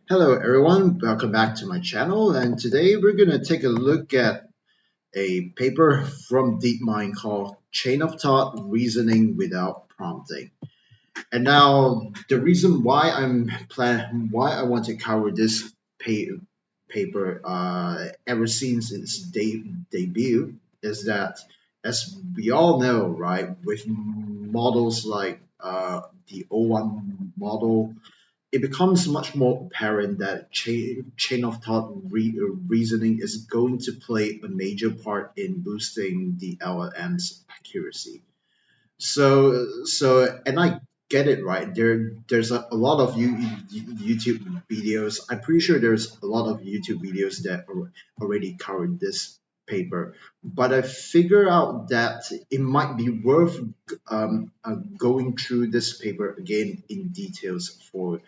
Hello everyone, welcome back to my channel, and today we're going to take a look at a paper from Deepmind called Chain of Thought Reasoning Without Prompting. And now the reason why I want to cover this paper ever since its debut is that, as we all know, right, with models like the O1 model, it becomes much more apparent that chain of thought reasoning is going to play a major part in boosting the LLM's accuracy. And I get it, right. There's a lot of YouTube videos. I'm pretty sure there's a lot of YouTube videos that already covered this paper, but I figure out that it might be worth going through this paper again in details for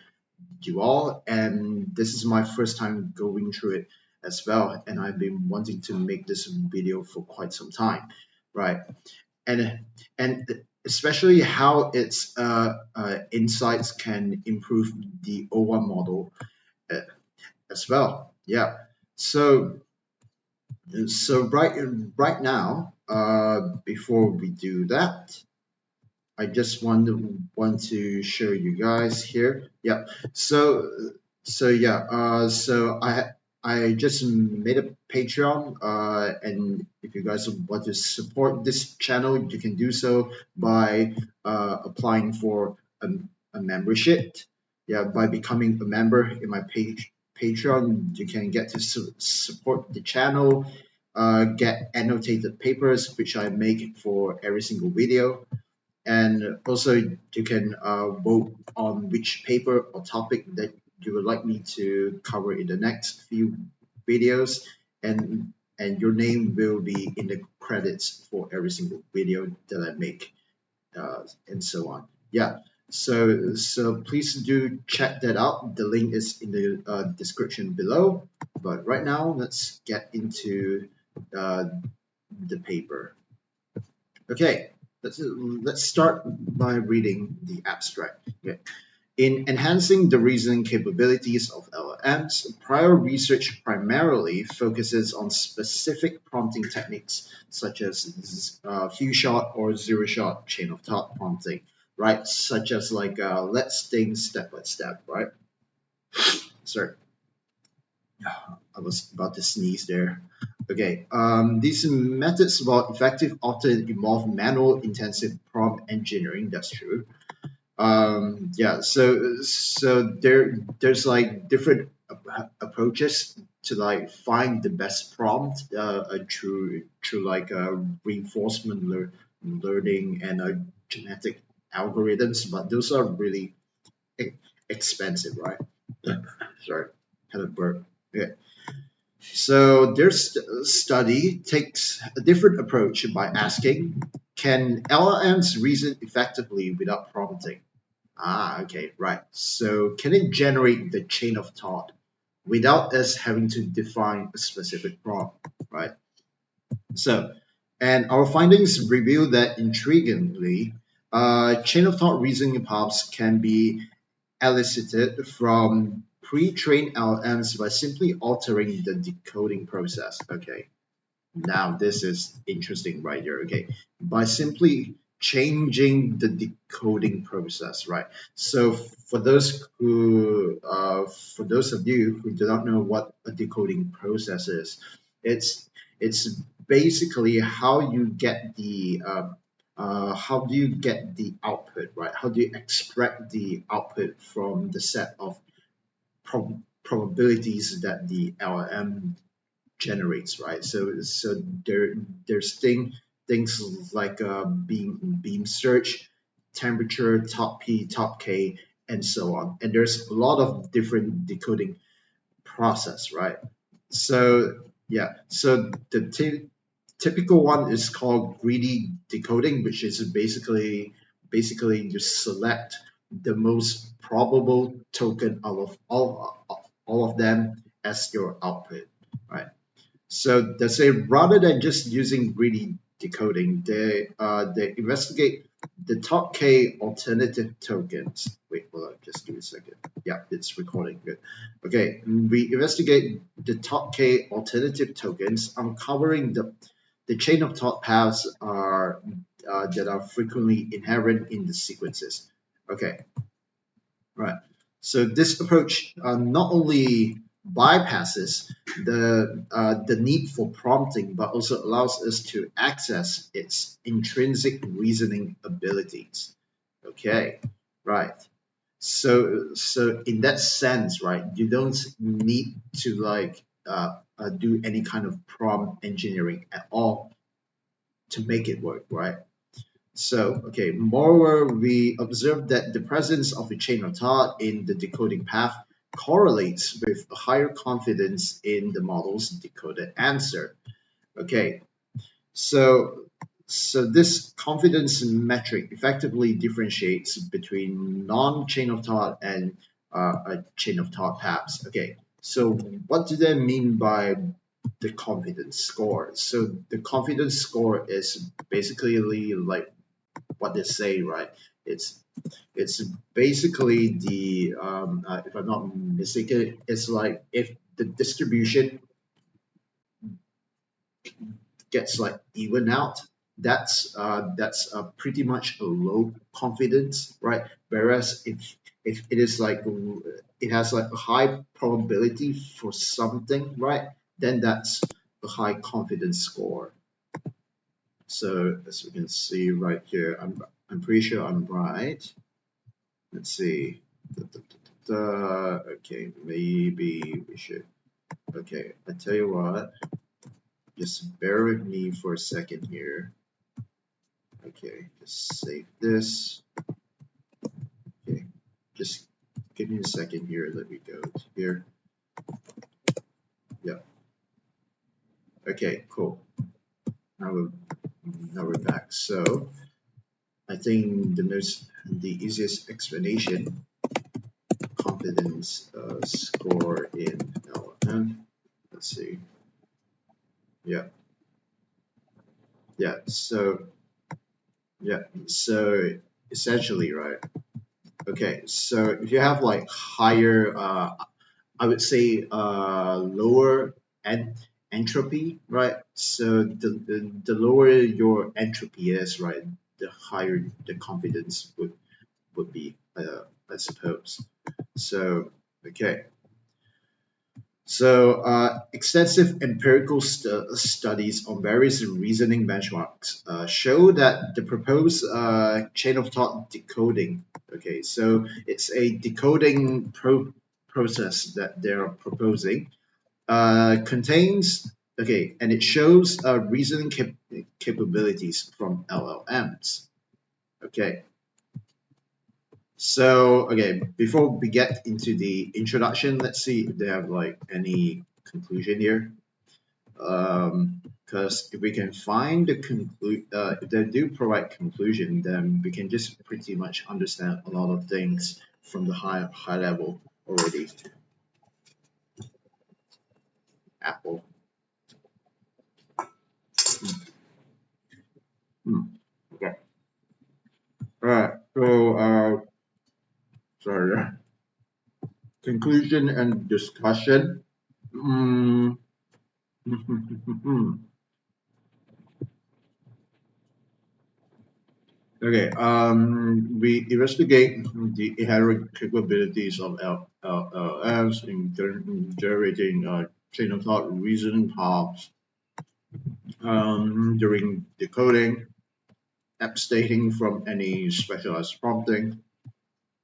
you all, and this is my first time going through it as well, and I've been wanting to make this video for quite some time, right? And especially how its insights can improve the O1 model uh, as well. Yeah. So right now, before we do that, I just want to show you guys here. Yeah. So I just made a Patreon, and if you guys want to support this channel, you can do so by applying for a membership. Yeah, by becoming a member in my Patreon, you can get to support the channel, get annotated papers which I make for every single video, and also you can vote on which paper or topic that you would like me to cover in the next few videos, and your name will be in the credits for every single video that I make, and so on. Yeah. So please do check that out. The link is in the description below. But right now, let's get into uh, the paper. Okay, let's start by reading the abstract. Okay. In enhancing the reasoning capabilities of LLMs, prior research primarily focuses on specific prompting techniques such as few-shot or zero-shot chain of thought prompting, right? Such as like let's think step by step, right? Sorry, I was about to sneeze there. Okay, these methods, while effective, often involve manual intensive prompt engineering. That's true. Yeah, so there's like different approaches to like find the best prompt through like reinforcement learning and genetic algorithms, but those are really e- expensive, right? Sorry, had a burp. Okay. So their study takes a different approach by asking, can LLMs reason effectively without prompting? Ah, okay, right. So can it generate the chain of thought without us having to define a specific prompt, right? So, and our findings reveal that intriguingly, chain of thought reasoning paths can be elicited from pre-trained LLMs by simply altering the decoding process. Okay, now this is interesting right here. Okay, by simply changing the decoding process, right? So for those of you who do not know what a decoding process is, it's basically how you get the how do you get the output, right? How do you extract the output from the set of probabilities that the LLM generates, right? So there's things like beam search, temperature, top P, top K, and so on. And there's a lot of different decoding process, right? So yeah, so the typical one is called greedy decoding, which is basically you select the most probable token out of all of them as your output, right? So they say rather than just using greedy decoding, they investigate the top K alternative tokens. Wait, hold on, just give me a second. Yeah, it's recording. Good. Okay, we investigate the top K alternative tokens, uncovering the chain of thought paths are that are frequently inherent in the sequences. Okay, right. So this approach not only bypasses the need for prompting, but also allows us to access its intrinsic reasoning abilities. Okay, right. So in that sense, right, you don't need to do any kind of prompt engineering at all to make it work, right? So, okay, moreover, we observe that the presence of a chain of thought in the decoding path correlates with a higher confidence in the model's decoded answer. Okay, so this confidence metric effectively differentiates between non-chain of thought and a chain of thought paths. Okay, so what do they mean by the confidence score? So the confidence score is basically like what they say, right? It's it's basically the if I'm not mistaken, it's like if the distribution gets like even out, that's pretty much a low confidence, right? Whereas if it is like it has like a high probability for something, right? Then that's a high confidence score. So as you can see right here, I'm pretty sure I'm right. Let's see. Okay, maybe we should. Okay, I tell you what. Just bear with me for a second here. Okay, just save this. Okay, just give me a second here. Let me go to here. Yeah. Okay, cool. Now we're back. So I think the easiest explanation, confidence score in LLM. Let's see. Yeah. Yeah. So essentially, right? Okay, so if you have like higher, I would say lower entropy, right? So the lower your entropy is, right, the higher the confidence would be, I suppose. So okay, so extensive empirical studies on various reasoning benchmarks show that the proposed chain of thought decoding, okay, so it's a decoding process that they're proposing, contains, okay, and it shows reasoning capabilities from LLMs. Okay, so, okay, before we get into the introduction, let's see if they have like any conclusion here. Because if we can find the if they do provide conclusion, then we can just pretty much understand a lot of things from the high level already. Apple. Hmm. Okay. All right. So, sorry. Conclusion and discussion. Mm. Okay, we investigate the inherent capabilities of LLMs in generating chain of thought reasoning paths during decoding, abstaining from any specialized prompting.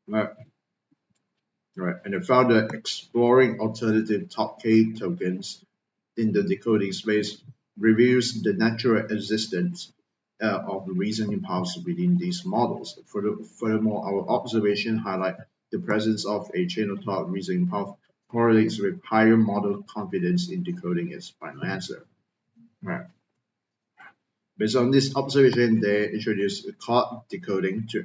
Right, right. And I found that exploring alternative top K tokens in the decoding space reveals the natural existence of the reasoning powers within these models. Furthermore, our observation highlight the presence of a chain of thought reasoning path correlates with higher model confidence in decoding its final answer. Right. Based on this observation, they introduced cloud decoding to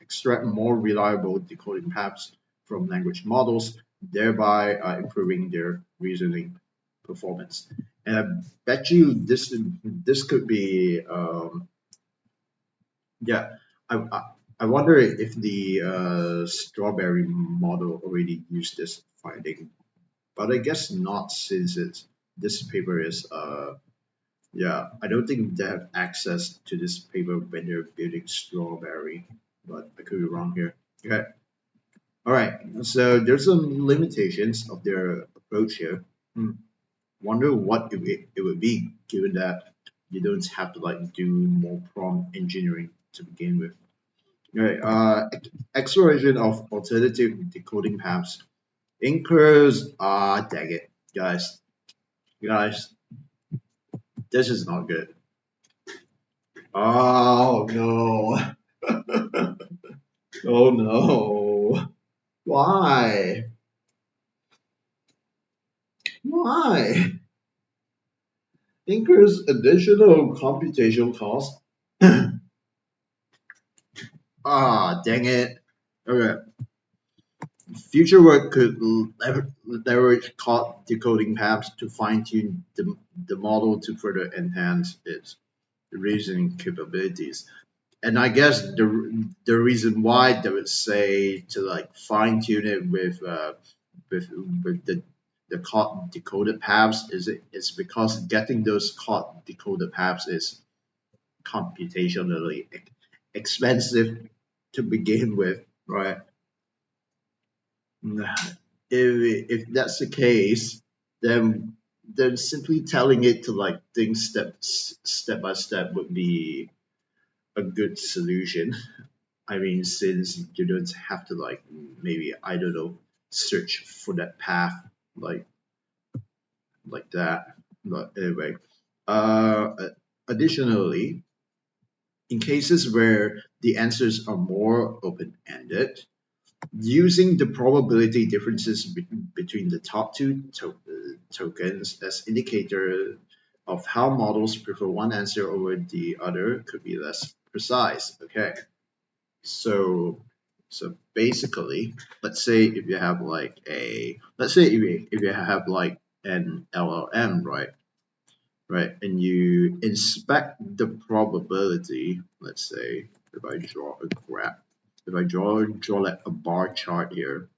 extract more reliable decoding paths from language models, thereby improving their reasoning performance. And I bet you this could be yeah, I, I wonder if the strawberry model already used this finding, but I guess not since this paper is yeah, I don't think they have access to this paper when they're building strawberry, but I could be wrong here. Okay, all right. So there's some limitations of their approach here. Hmm. Wonder what it would be, given that you don't have to like do more prompt engineering to begin with. Right. Exploration of alternative decoding paths incurs. Ah, dang it, guys, this is not good. Oh no. Oh no. Why? Why? Incurs additional computational cost. Ah, dang it. Okay. Future work could leverage code decoding paths to fine-tune the model to further enhance its reasoning capabilities. And I guess the reason why they would say to like fine-tune it with with the code decoded paths is because getting those code decoded paths is computationally expensive to begin with, right? If that's the case, then simply telling it to like think step by step would be a good solution. I mean, since you don't have to like maybe I don't know search for that path like that. But anyway, additionally, in cases where the answers are more open ended, using the probability differences between the top two tokens as indicator of how models prefer one answer over the other could be less precise. Okay, so basically, let's say if you have like let's say if you have like an LLM, right, and you inspect the probability. Let's say if I draw a graph, if I draw like a bar chart here,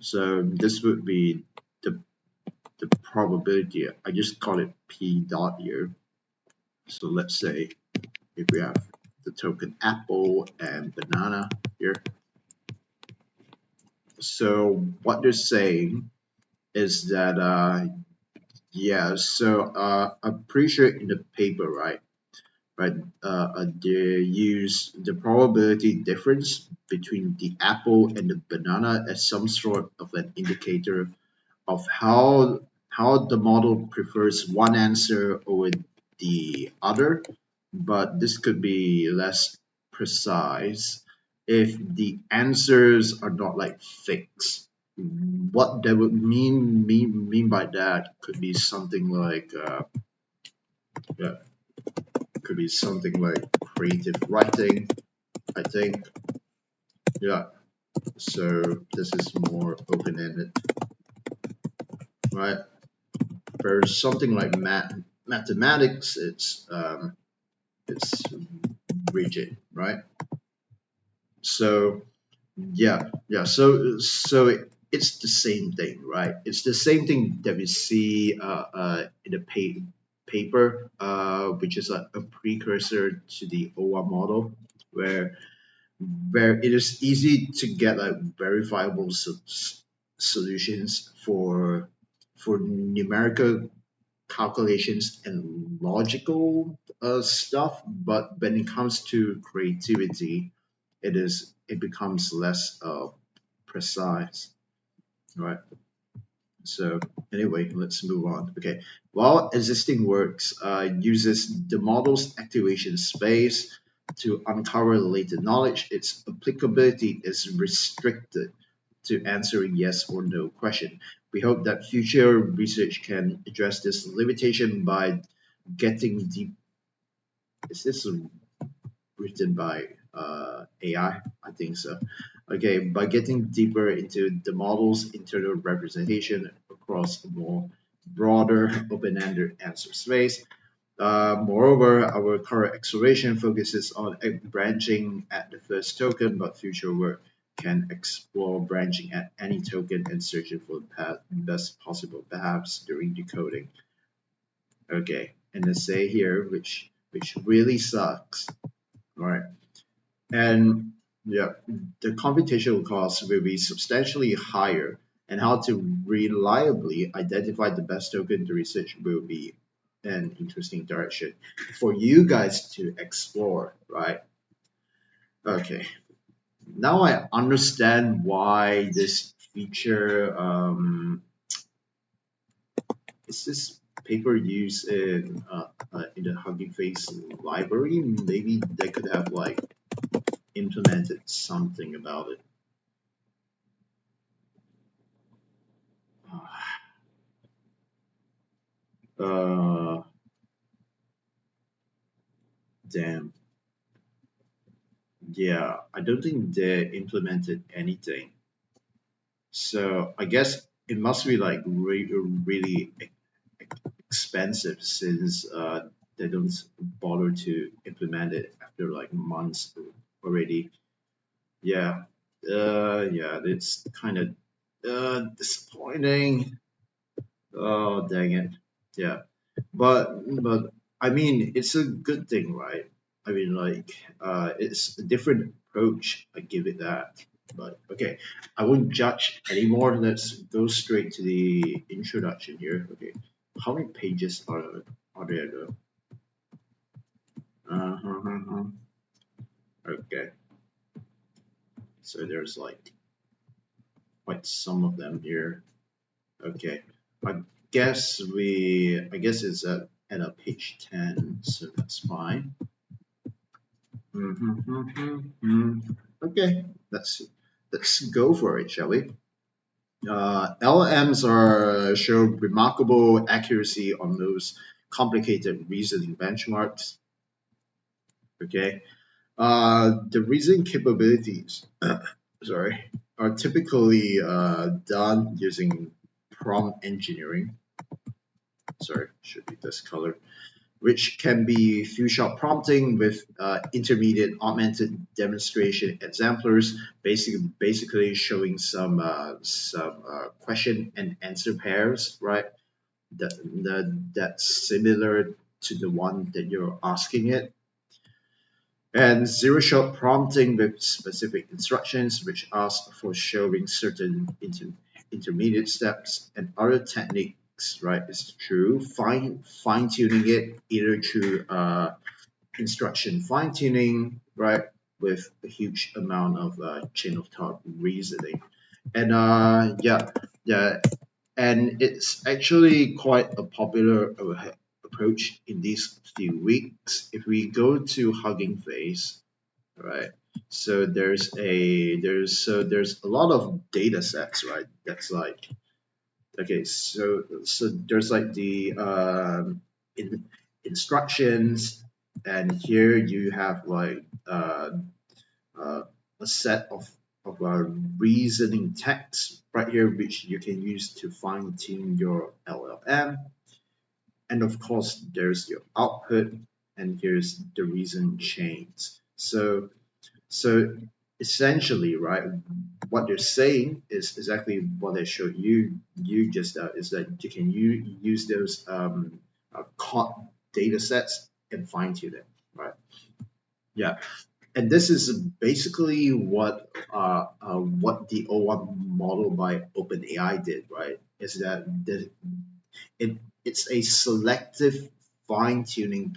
so this would be the probability. I just call it P dot here. So let's say if we have the token apple and banana here. So what they're saying is that yeah, so I'm pretty sure in the paper, right, they use the probability difference between the apple and the banana as some sort of an indicator of how the model prefers one answer over the other, but this could be less precise if the answers are not like fixed. What that would mean by that could be something like yeah, could be something like creative writing, I think. Yeah. So this is more open-ended, right? For something like mathematics, it's rigid, right? So it's the same thing, right? It's the same thing that we see in the paper, which is a precursor to the OA model, where it is easy to get like verifiable solutions for numerical calculations and logical stuff, but when it comes to creativity, it becomes less precise, right? So anyway, let's move on. Okay, while existing works uses the model's activation space to uncover latent knowledge, its applicability is restricted to answering yes or no question. We hope that future research can address this limitation by getting deep. Is this written by AI? I think so. Okay, by getting deeper into the model's internal representation across a more broader open-ended answer space. Moreover, our current exploration focuses on branching at the first token, but future work can explore branching at any token and searching for the best possible paths during decoding. Okay, and they say here, which really sucks. All right, and yeah, the computational costs will be substantially higher, and how to reliably identify the best token to research will be an interesting direction for you guys to explore, right? Okay, now I understand why this feature is this paper used in the Hugging Face library. Maybe they could have like implemented something about it. Uh, damn. Yeah, I don't think they implemented anything. So I guess it must be like really expensive since they don't bother to implement it after like months already. Yeah, yeah, it's kind of disappointing. Oh, dang it. Yeah. But I mean, it's a good thing, right? I mean, like, it's a different approach. I give it that. But okay, I won't judge anymore. Let's go straight to the introduction here. Okay, how many pages are there though? Uh-huh. Okay, so there's like quite some of them here. Okay, I I guess it's at page 10, so that's fine. Okay, let's go for it, shall we? LLMs are show remarkable accuracy on those complicated reasoning benchmarks. Okay, the reasoning capabilities, sorry, are typically done using prompt engineering. Sorry, should be this color, which can be few-shot prompting with intermediate augmented demonstration exemplars, basically showing some question and answer pairs, right? That's similar to the one that you're asking it. And zero-shot prompting with specific instructions, which ask for showing certain intermediate steps and other techniques, right? It's true. Fine-tuning it either through instruction fine-tuning, right, with a huge amount of chain of thought reasoning. And yeah, and it's actually quite a popular approach in these few weeks. If we go to Hugging Face, right? So there's a lot of data sets, right? That's like okay, so there's like the in, instructions, and here you have like uh, a set of reasoning text right here, which you can use to fine tune your LLM, and of course there's your output, and here's the reason chains. So essentially, right, what they're saying is exactly what I showed you. You just is that you can use those caught data sets and fine tune it, right? Yeah, and this is basically what the O1 model by OpenAI did, right? Is that it's a selective fine tuning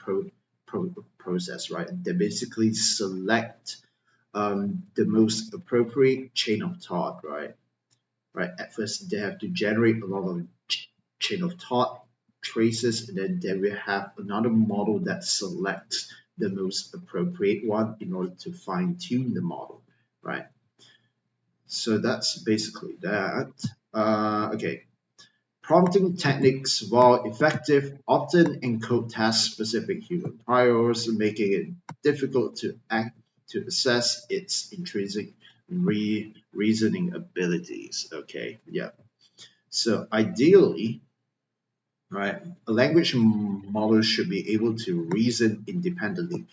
process, right? They basically select the most appropriate chain of thought, right? Right. At first, they have to generate a lot of chain of thought traces, and then they will have another model that selects the most appropriate one in order to fine tune the model, right? So that's basically that. Okay. Prompting techniques, while effective, often encode task-specific human priors, making it difficult to assess its intrinsic reasoning abilities. Okay, yeah. So ideally, right? A language model should be able to reason independently.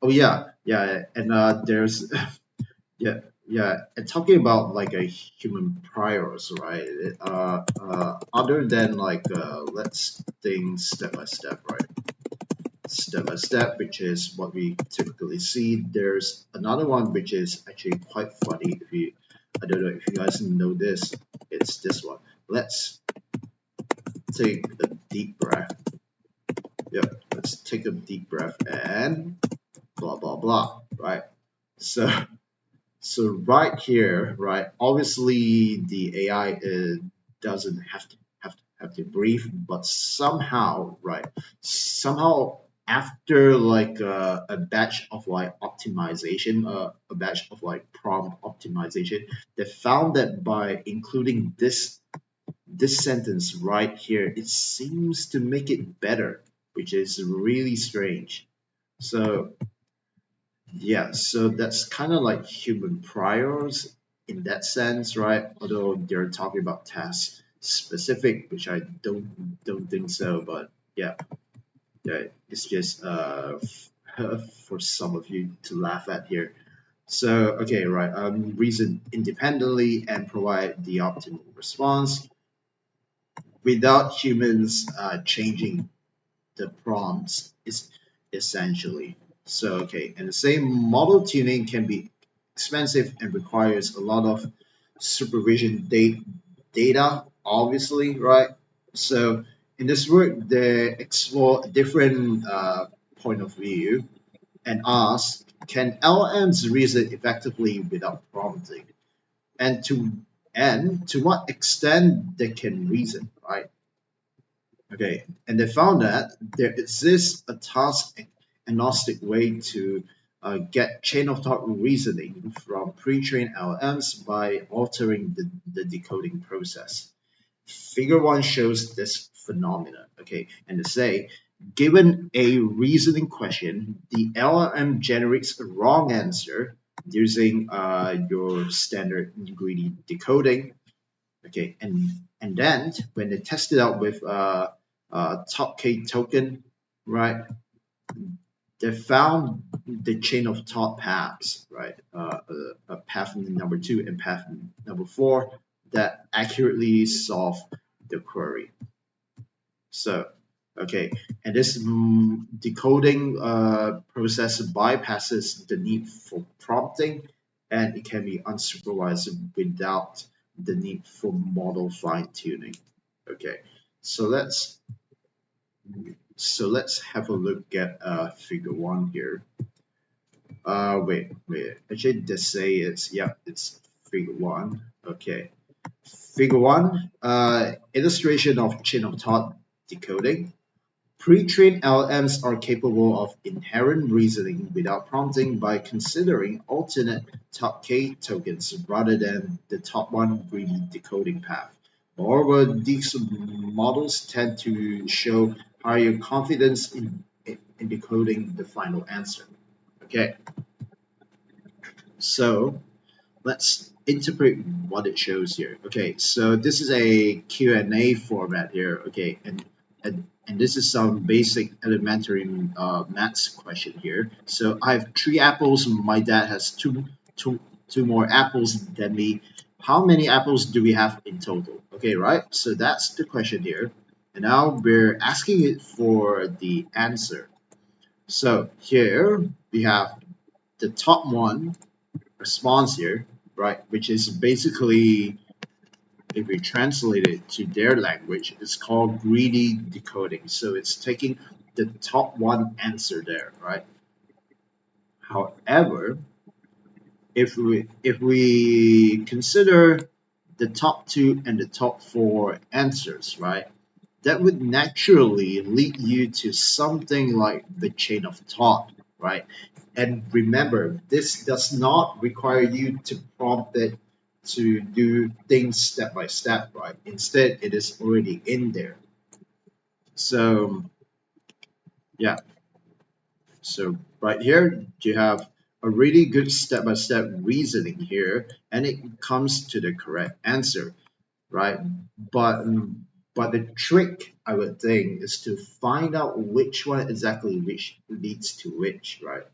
Oh yeah, yeah, and there's yeah, yeah, and talking about like a human priors, right? Other than like let's think step by step, right? Step by step, which is what we typically see. There's another one which is actually quite funny. If you, I don't know if you guys know this, it's this one. Let's take a deep breath. Yep, let's take a deep breath and blah blah blah, right? So so right here, right? Obviously, the AI doesn't have to breathe, but somehow, right? Somehow after like a batch of like optimization, a batch of like prompt optimization, they found that by including this sentence right here, it seems to make it better, which is really strange. So yeah, so that's kind of like human priors in that sense, right? Although they're talking about task specific, which I don't think so, but yeah, yeah, it's just for some of you to laugh at here. So okay, right, reason independently and provide the optimal response without humans changing the prompts is essentially. So okay, and the same model tuning can be expensive and requires a lot of supervision data, obviously, right? So in this work, they explore a different point of view and ask, can LLMs reason effectively without prompting? And to what extent they can reason, right? Okay, and they found that there exists a task agnostic way to get chain of thought reasoning from pre-trained LLMs by altering the decoding process. Figure 1 shows this phenomenon. Okay, and they say, given a reasoning question, the LLM generates a wrong answer using your standard greedy decoding. Okay, and then when they test it out with top K token, right? They found the chain of thought paths, right? Path number 2 and path number 4 that accurately solve the query. So, okay, and this decoding process bypasses the need for prompting, and it can be unsupervised without the need for model fine tuning. Okay, so let's have a look at figure 1 here. Wait. Actually, they say it's figure 1. Okay, figure 1, illustration of chain of thought decoding. Pre-trained LLMs are capable of inherent reasoning without prompting by considering alternate top K tokens rather than the top one greedy decoding path. Moreover, these models tend to show higher confidence in decoding the final answer. Okay, so let's interpret what it shows here. Okay, so this is a Q&A format here. Okay, and this is some basic elementary maths question here. So I have 3 apples. My dad has two more apples than me. How many apples do we have in total? Okay, right? So that's the question here. And now we're asking it for the answer. So here we have the top one response here, right? Which is basically, if we translate it to their language, it's called greedy decoding. So it's taking the top one answer there, right? However, if we consider the top 2 and the top 4 answers, right? That would naturally lead you to something like the chain of thought, right? And remember, this does not require you to prompt it to do things step by step, right? Instead, it is already in there. So, yeah. So, right here, you have a really good step by step reasoning here, and it comes to the correct answer, right? But But the trick, I would think, is to find out which one exactly which leads to which, right?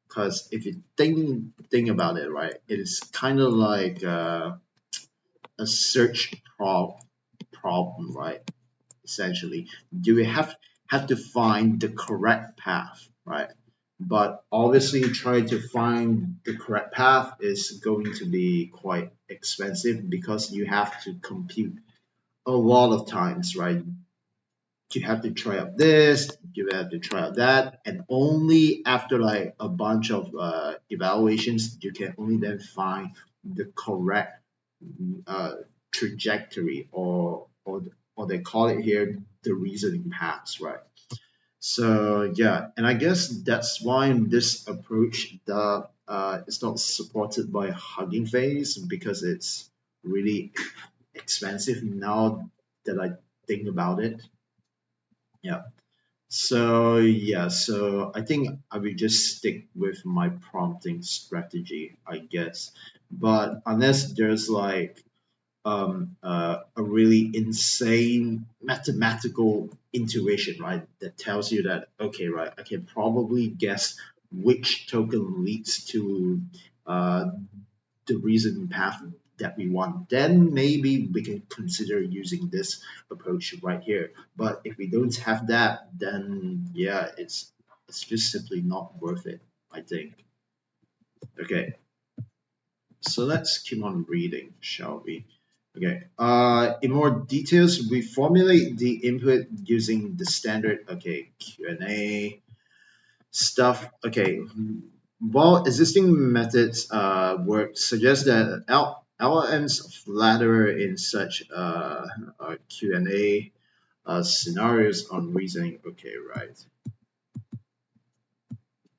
Because if you think about it, right, it is kind of like a search problem, right? Essentially, do we have to find the correct path, right? But obviously, trying to find the correct path is going to be quite expensive because you have to compute a lot of times, right? You have to try out this, you have to try out that, and only after like a bunch of evaluations, you can only then find the correct uh, trajectory, or they call it here the reasoning paths, right? So yeah, and I guess that's why this approach the is not supported by Hugging Face because it's really expensive now that I think about it. Yeah. So yeah, so I think I will just stick with my prompting strategy, I guess. But unless there's like a really insane mathematical intuition, right, that tells you that okay, right, I can probably guess which token leads to uh, the reasoning path that we want, then maybe we can consider using this approach right here. But if we don't have that, then yeah, it's just simply not worth it, I think. Okay, so let's keep on reading, shall we? Okay. In more details, we formulate the input using the standard Q&A stuff. Okay. While existing methods work, suggest that LLMs flatter in such Q&A scenarios on reasoning. Okay, right.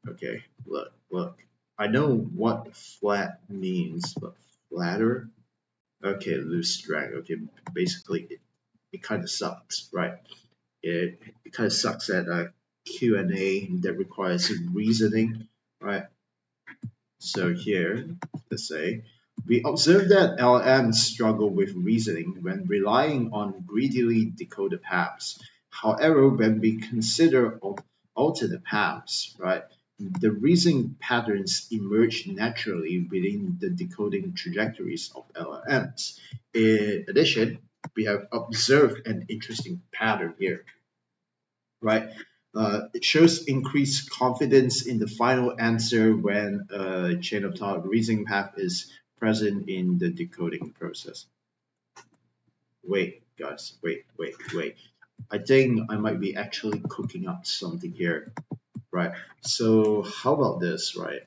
Okay, look. I know what flat means, but flatter. Okay, loose drag. Okay, basically it kind of sucks, right? It kind of sucks at Q&A that requires reasoning, right? So here, let's say, we observe that LLMs struggle with reasoning when relying on greedily decoded paths. However, when we consider alternate paths, right, the reasoning patterns emerge naturally within the decoding trajectories of LLMs. In addition, we have observed an interesting pattern here, right? It shows increased confidence in the final answer when a chain of thought reasoning path is present in the decoding process. Wait, guys, wait. I think I might be actually cooking up something here, right? So how about this, right?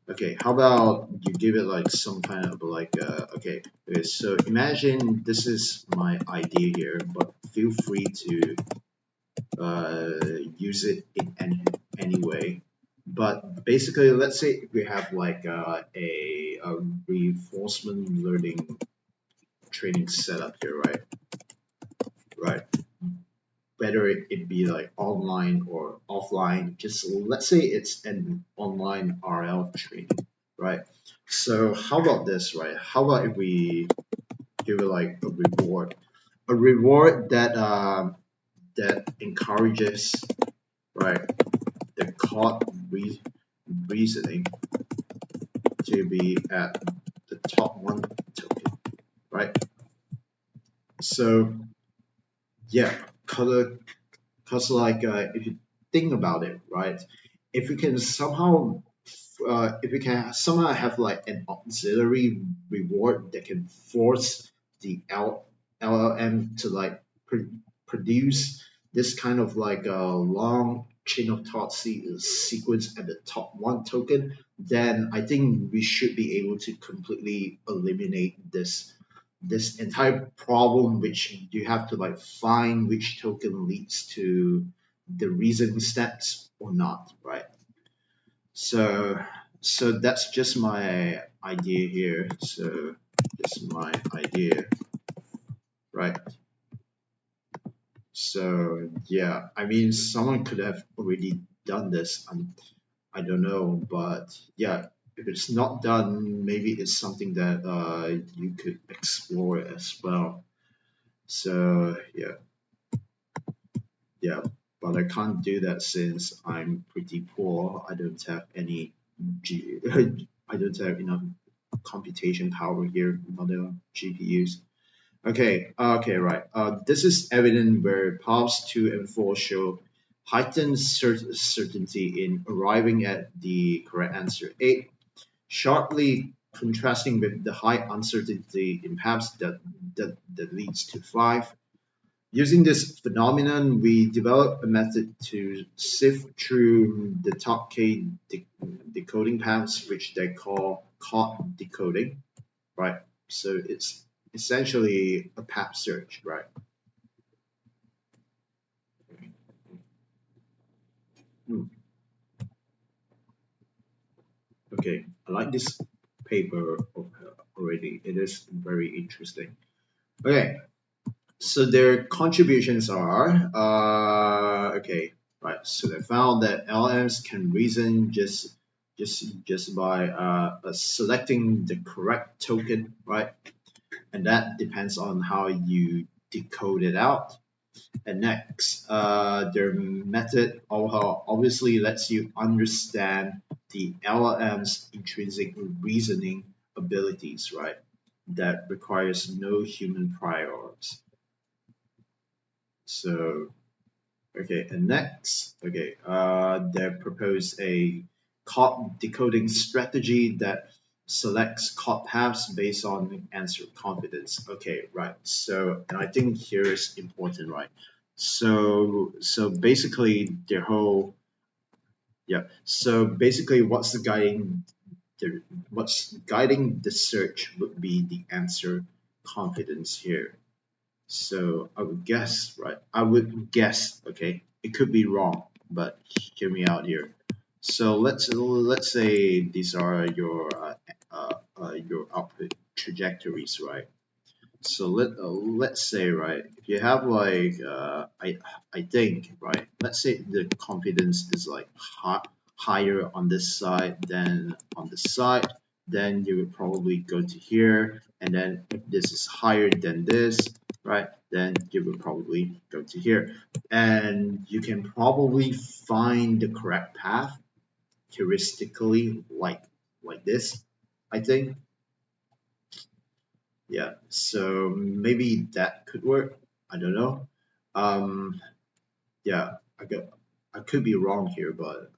Okay, how about you give it like some kind of like okay, so imagine this is my idea here, but feel free to use it in any way. But basically, let's say we have like a reinforcement learning training setup here, right? Right. Whether it be like online or offline, just let's say it's an online RL training, right? So how about this, right? How about if we give it like a reward that that encourages, right, the caught reasoning to be at the top one token, right? So yeah, cause like if you think about it, right? If we can somehow if we can somehow have like an auxiliary reward that can force the LLM to like produce this kind of like a long chain of thought sequence at the top one token, then I think we should be able to completely eliminate this entire problem, which you have to like find which token leads to the reasoning steps or not, right? So so that's just my idea here. So just my idea, right? So yeah, I mean, someone could have already done this. I don't know, but yeah, if it's not done, maybe it's something that you could explore as well. So yeah, but I can't do that since I'm pretty poor. I don't have any I don't have enough computation power here on the GPUs. Okay, right. This is evident where paths 2 and 4 show heightened certainty in arriving at the correct answer 8, sharply contrasting with the high uncertainty in paths that leads to 5. Using this phenomenon, we developed a method to sift through the top K decoding paths, which they call caught decoding, right? So it's essentially a path search, right? Hmm. Okay, I like this paper already. It is very interesting. Okay, so their contributions are okay, right? So they found that LLMs can reason just by selecting the correct token, right? And that depends on how you decode it out. And next, their method obviously lets you understand the LLM's intrinsic reasoning abilities, right? That requires no human priors. So, okay, and next, okay, they propose a code decoding strategy that selects code paths based on answer confidence. Okay, right. So, and I think here is important, right? So basically, their whole yeah. So basically, what's guiding the search would be the answer confidence here. So I would guess, right? I would guess, okay? It could be wrong, but hear me out here. So let's say these are your output trajectories, right? So let's say, right, if you have like I think, right, let's say the confidence is like higher on this side than on this side, then you would probably go to here, and then if this is higher than this, right, then you would probably go to here, and you can probably find the correct path heuristically like this, I think. Yeah, so maybe that could work. I don't know. Um, yeah, I could be wrong here, but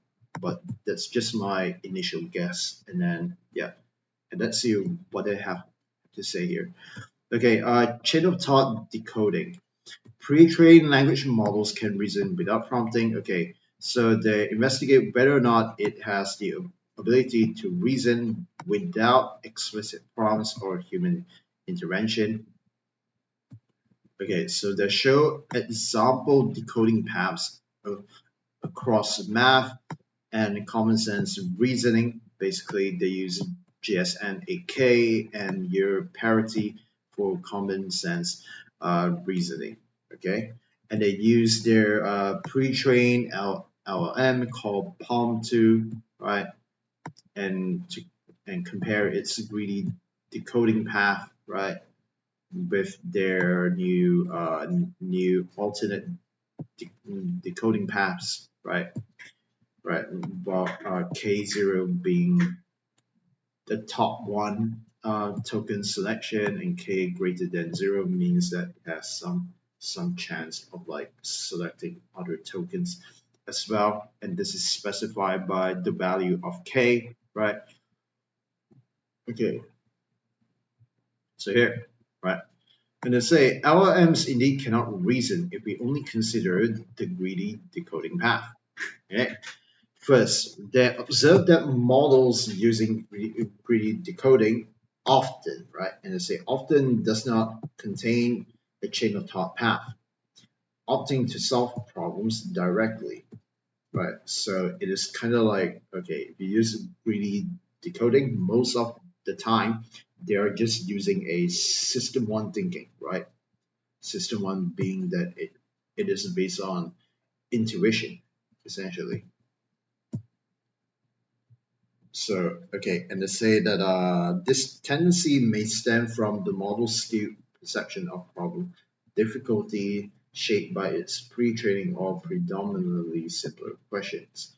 that's just my initial guess. And then yeah, and let's see what they have to say here. Okay, chain of thought decoding. Pre-trained language models can reason without prompting. Okay, so they investigate whether or not it has the ability to reason without explicit prompts or human intervention. Okay, so they show example decoding paths across math and common sense reasoning. Basically, they use GSN 8K and year parity for common sense reasoning. Okay, and they use their pre-trained LLM called Palm 2, right? And to and compare its greedy decoding path, right, with their new alternate decoding paths, right? Right. Well, K0 being the top one token selection, and K greater than 0 means that it has some chance of like selecting other tokens as well. And this is specified by the value of K, right? Okay. So here, right? And they say LLMs indeed cannot reason if we only consider the greedy decoding path. Okay? First, they observe that models using greedy decoding often, right? And they say often does not contain a chain of thought path, opting to solve problems directly, right? So it is kind of like, okay, if you use greedy decoding, most of the time, they are just using a system one thinking, right? System one being that it is based on intuition, essentially. So, okay, and they say that this tendency may stem from the model's skewed perception of problem difficulty shaped by its pre-training or predominantly simpler questions.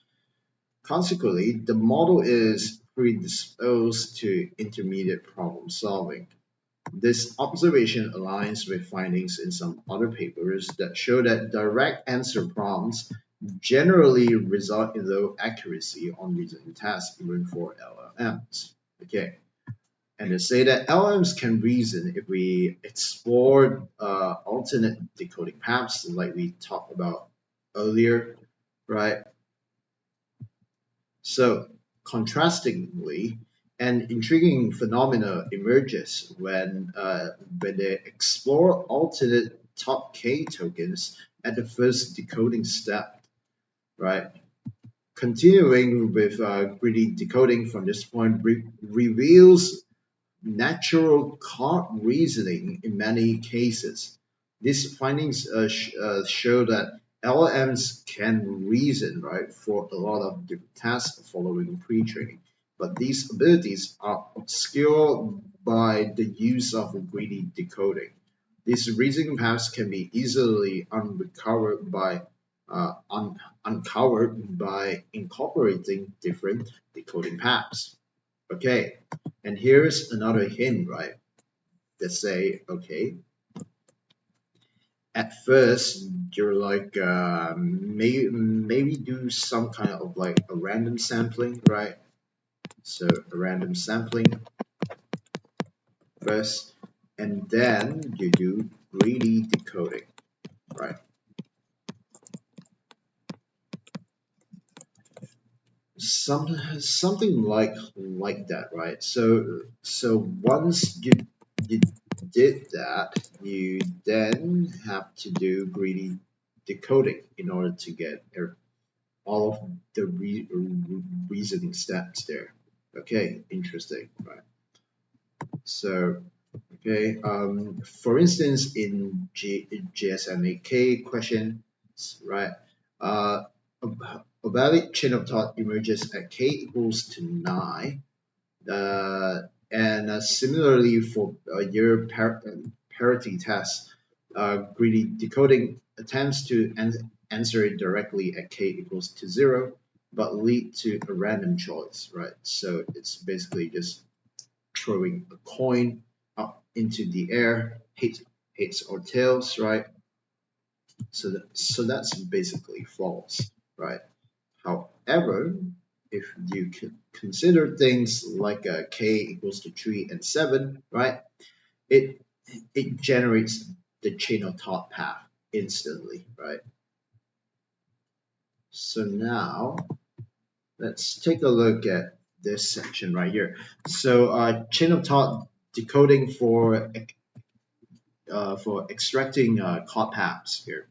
Consequently, the model is predisposed to intermediate problem solving. This observation aligns with findings in some other papers that show that direct answer prompts generally result in low accuracy on reasoning tasks even for LLMs. Okay, and they say that LLMs can reason if we explore alternate decoding paths like we talked about earlier, right? So, contrastingly, an intriguing phenomena emerges when they explore alternate top K tokens at the first decoding step, right? Continuing with greedy decoding from this point reveals natural card reasoning in many cases. These findings show that LLMs can reason, right, for a lot of different tasks following pre-training, but these abilities are obscured by the use of greedy decoding. These reasoning paths can be easily uncovered by incorporating different decoding paths. Okay, and here's another hint, right? Let's say, okay, at first you're like maybe do some kind of like a random sampling, right? So a random sampling first, and then you do greedy decoding, right? Something like that, right? So once you did that, you then have to do greedy decoding in order to get all of the reasoning steps there. Okay, interesting, right? So okay, for instance, in GSMAK questions, right? Uh, a valid chain of thought emerges at k equals to 9. And similarly for your parity test, greedy decoding attempts to answer it directly at k equals to 0, but lead to a random choice, right? So it's basically just throwing a coin up into the air, heads or tails, right? So that's basically false, right? However, if you consider things like k equals to 3 and 7, right? It it generates the chain of thought path instantly, right? So now let's take a look at this section right here. So chain of thought decoding for extracting chord paths here.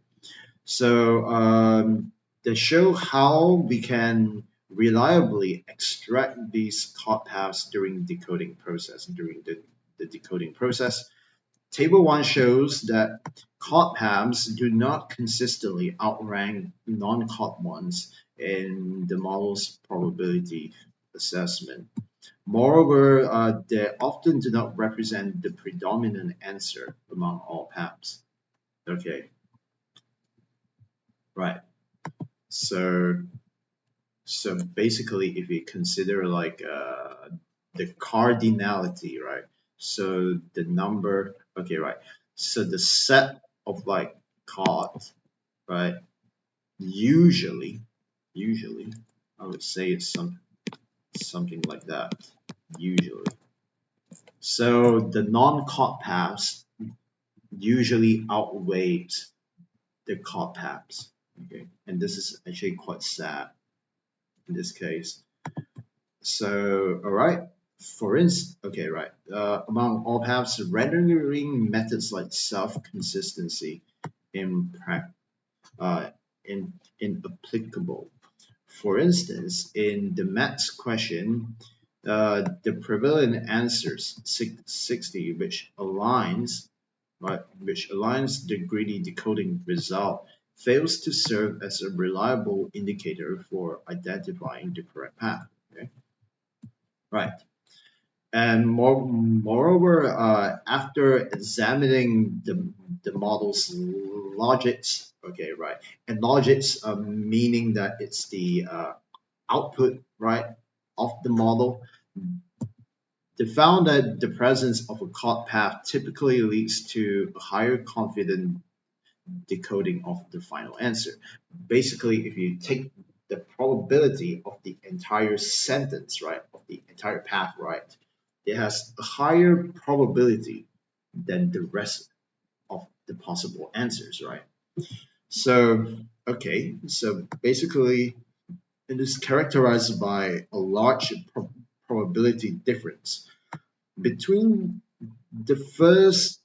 So they show how we can reliably extract these chord paths during decoding process. During the decoding process, Table 1 shows that chord paths do not consistently outrank non-chord ones in the model's probability assessment. Moreover, they often do not represent the predominant answer among all paths. Okay, right. So basically, if you consider like the cardinality, right? So the number, okay, right. So the set of like cards, right? Usually, I would say it's something like that. Usually. So the non-card paths usually outweighs the card paths. Okay, and this is actually quite sad in this case. So, all right. For instance, okay, right. Among all paths, rendering methods like self-consistency in uh, inapplicable. For instance, in the maths question, the prevalent answers 60, which aligns the greedy decoding result, fails to serve as a reliable indicator for identifying the correct path. Okay? Right. And moreover, after examining the model's logics. Okay, right. And logics meaning that it's the output, right, of the model. They found that the presence of a caught path typically leads to a higher confidence decoding of the final answer. Basically, if you take the probability of the entire sentence, right, of the entire path, right, it has a higher probability than the rest of the possible answers, right? So, okay, so basically, it is characterized by a large probability difference between the first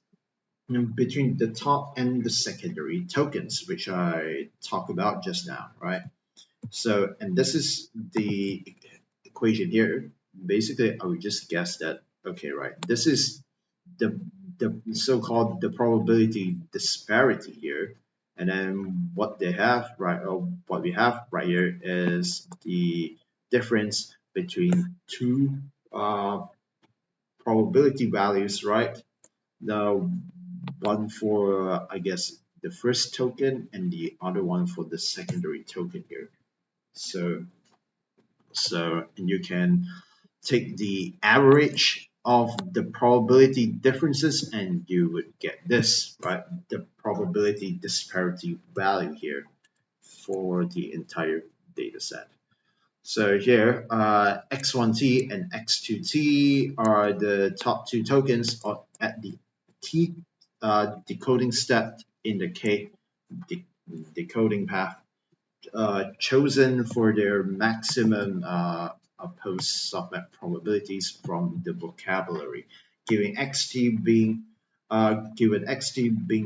between the top and the secondary tokens, which I talked about just now, right? So, and this is the equation here. Basically, I would just guess that, okay, right, this is the so-called the probability disparity here. And then what they have, right, or what we have right here is the difference between two probability values, right? The one for I guess the first token and the other one for the secondary token here. So and you can take the average of the probability differences and you would get this, right? The probability disparity value here for the entire data set. So here, X1T and X2T are the top two tokens at the T decoding step in the K decoding path, chosen for their maximum post-softmax probabilities from the vocabulary, given xt being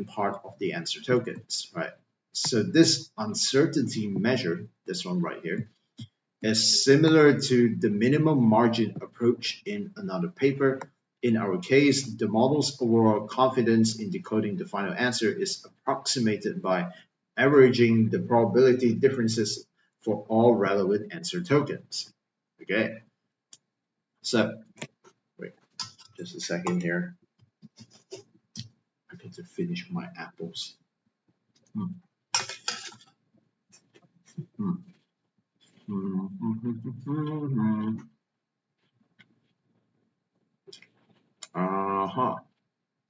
part of the answer tokens, right? So this uncertainty measure, this one right here, is similar to the minimum margin approach in another paper. In our case, the model's overall confidence in decoding the final answer is approximated by averaging the probability differences for all relevant answer tokens. Okay, so wait just a second here. I got to finish my apples.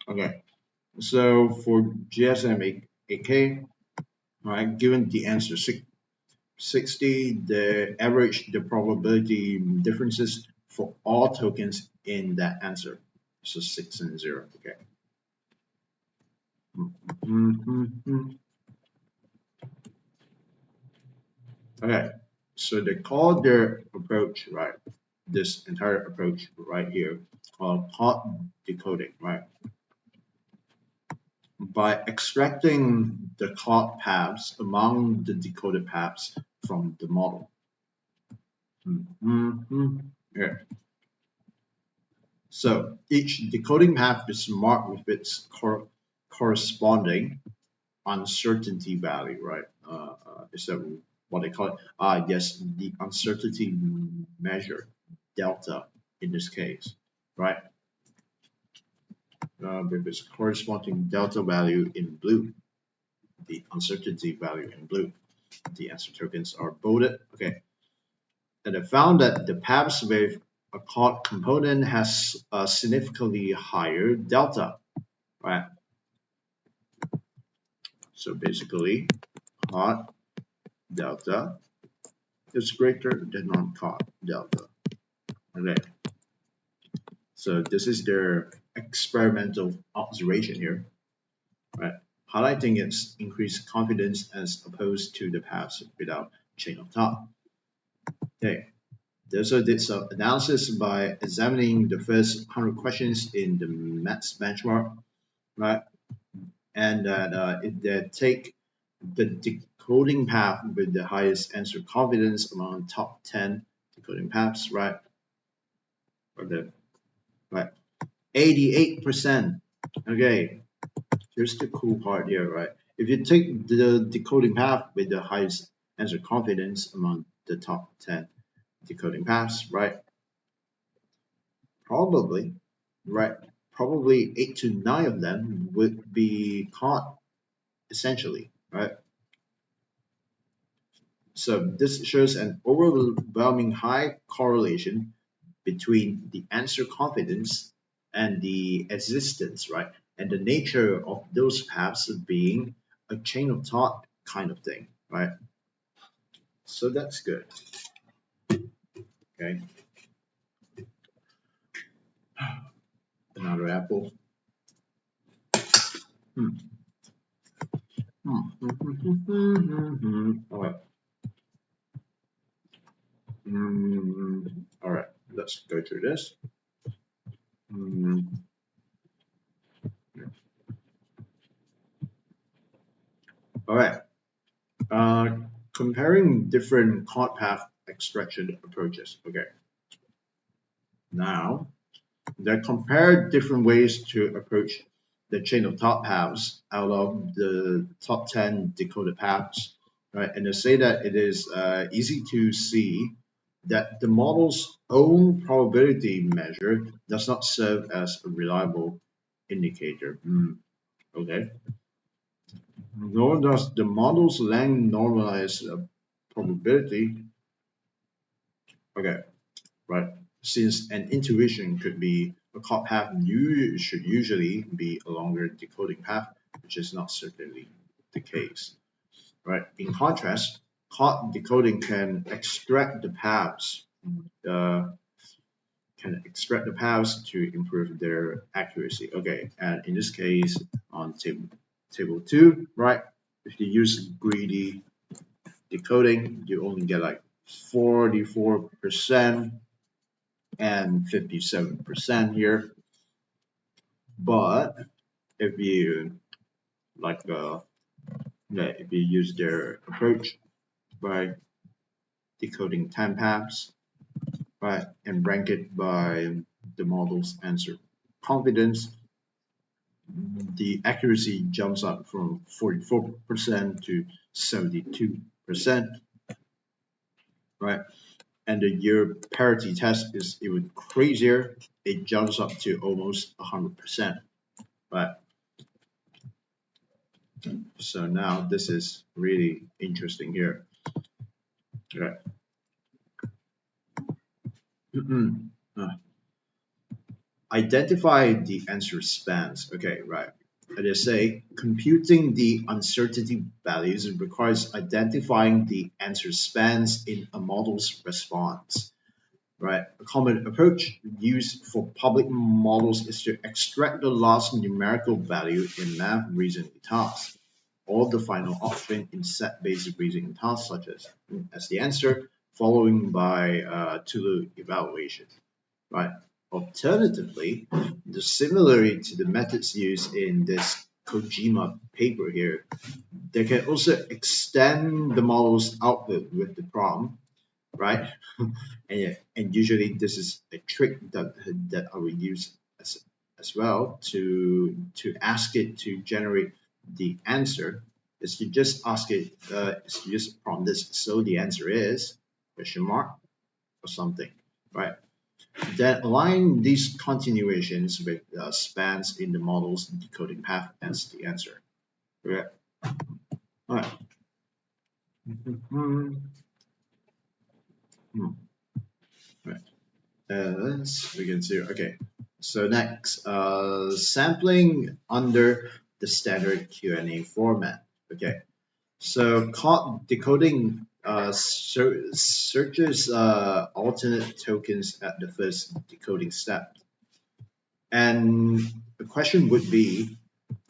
Okay, so for GSM 8K, right, given the answer 60, the average the probability differences for all tokens in that answer. So 6 and 0. Okay. Okay. So they call their approach, right? This entire approach right here called hot decoding, right? By extracting the caught paths among the decoded paths from the model. Here. So each decoding path is marked with its corresponding uncertainty value, right? Is that what they call it? Yes, the uncertainty measure, delta in this case, right? With its corresponding delta value in blue, the uncertainty value in blue. The answer tokens are bolded. Okay. And I found that the paths with a caught component has a significantly higher delta, right? So basically, caught delta is greater than non-caught delta. Okay. So this is their experimental observation here, right? Highlighting its increased confidence as opposed to the paths without chain of thought. Okay. They also did some analysis by examining the first 100 questions in the maths benchmark, right? And that they take the decoding path with the highest answer confidence among top 10 decoding paths, right? Or the right 88%. Okay, here's the cool part here, right? If you take the decoding path with the highest answer confidence among the top 10 decoding paths, right? Probably probably 8 to 9 of them would be caught essentially, right? So this shows an overwhelming high correlation between the answer confidence and the existence, right? And the nature of those paths being a chain of thought kind of thing, right? So that's good. Okay. Another apple. Hmm. All right. All right. Let's go through this. All right. Comparing different chord path extraction approaches. Okay. Now, they compare different ways to approach the chain of thought paths out of the top 10 decoded paths, right? And they say that it is easy to see that the model's own probability measure does not serve as a reliable indicator. Okay. Nor does the model's Lang normalized probability. Okay, right? Since an intuition could be a chord path, should usually be a longer decoding path, which is not certainly the case, right? In contrast, chord decoding can extract the paths, uh, to improve their accuracy. Okay, and in this case, on table 2, right? If you use greedy decoding, you only get like 44% and 57% here. But if you if you use their approach by decoding 10 paths, right, and rank it by the model's answer confidence, the accuracy jumps up from 44% to 72%, right? And the year parity test is even crazier. It jumps up to almost 100%, right? So now this is really interesting here, right? Identify the answer spans. Okay, right. They say computing the uncertainty values requires identifying the answer spans in a model's response. Right, a common approach used for public models is to extract the last numerical value in math reasoning tasks, or the final option in set-based reasoning tasks, such as the answer, following by Tulu evaluation. Right. Alternatively, similarly to the methods used in this Kojima paper here, they can also extend the model's output with the prompt, right? and usually this is a trick that I will use as well to ask it to generate the answer. Is to just ask it, is to just prompt this, so the answer is question mark or something, right? Then align these continuations with spans in the model's decoding path as the answer. Okay. All right. Right. We can see. Okay. So next, sampling under the standard Q&A format. Okay. So caught decoding searches alternate tokens at the first decoding step. And the question would be,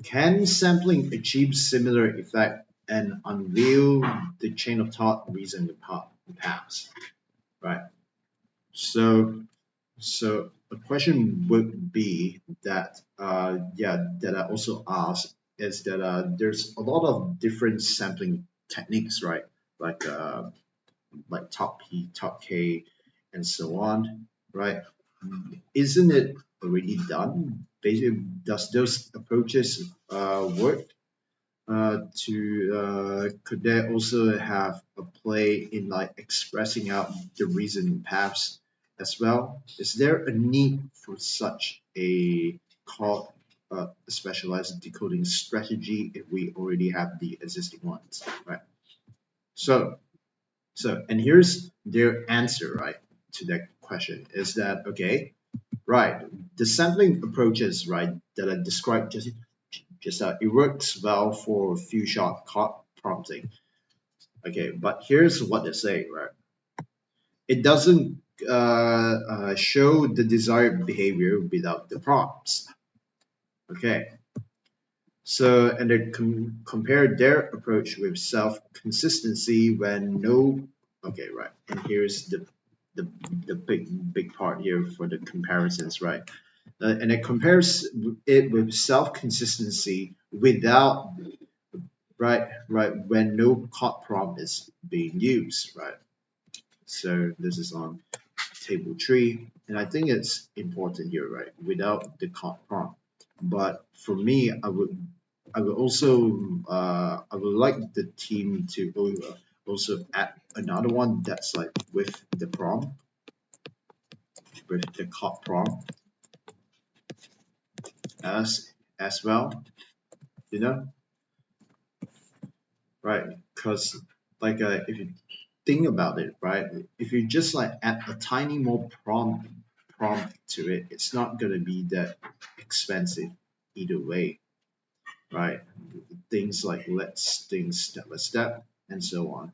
can sampling achieve similar effect and unveil the chain of thought reasoning paths, right? So a question would be that, that I also asked is that there's a lot of different sampling techniques, right? Like top P, top K, and so on, right? Isn't it already done? Basically, does those approaches work? Could they also have a play in like expressing out the reasoning paths as well? Is there a need for such a call a specialized decoding strategy if we already have the existing ones, right? So and here's their answer, right, to that question is that okay, right, the sampling approaches, right, that I described just it works well for few shot prompting. Okay, but here's what they say, right? It doesn't show the desired behavior without the prompts. Okay, so and they compare their approach with self-consistency when no. Okay, right, and here's the the big part here for the comparisons, right? And it compares it with self-consistency without right when no caught prompt is being used, right? So this is on table 3, and I think it's important here, right? Without the caught prompt, but for me, I would also I would like the team to also add another one that's like with the prompt, with the caught prompt as well, you know, right? Because like if you think about it, right? If you just like add a tiny more prompt to it, it's not gonna be that expensive either way, right? Things like let's think step by step and so on.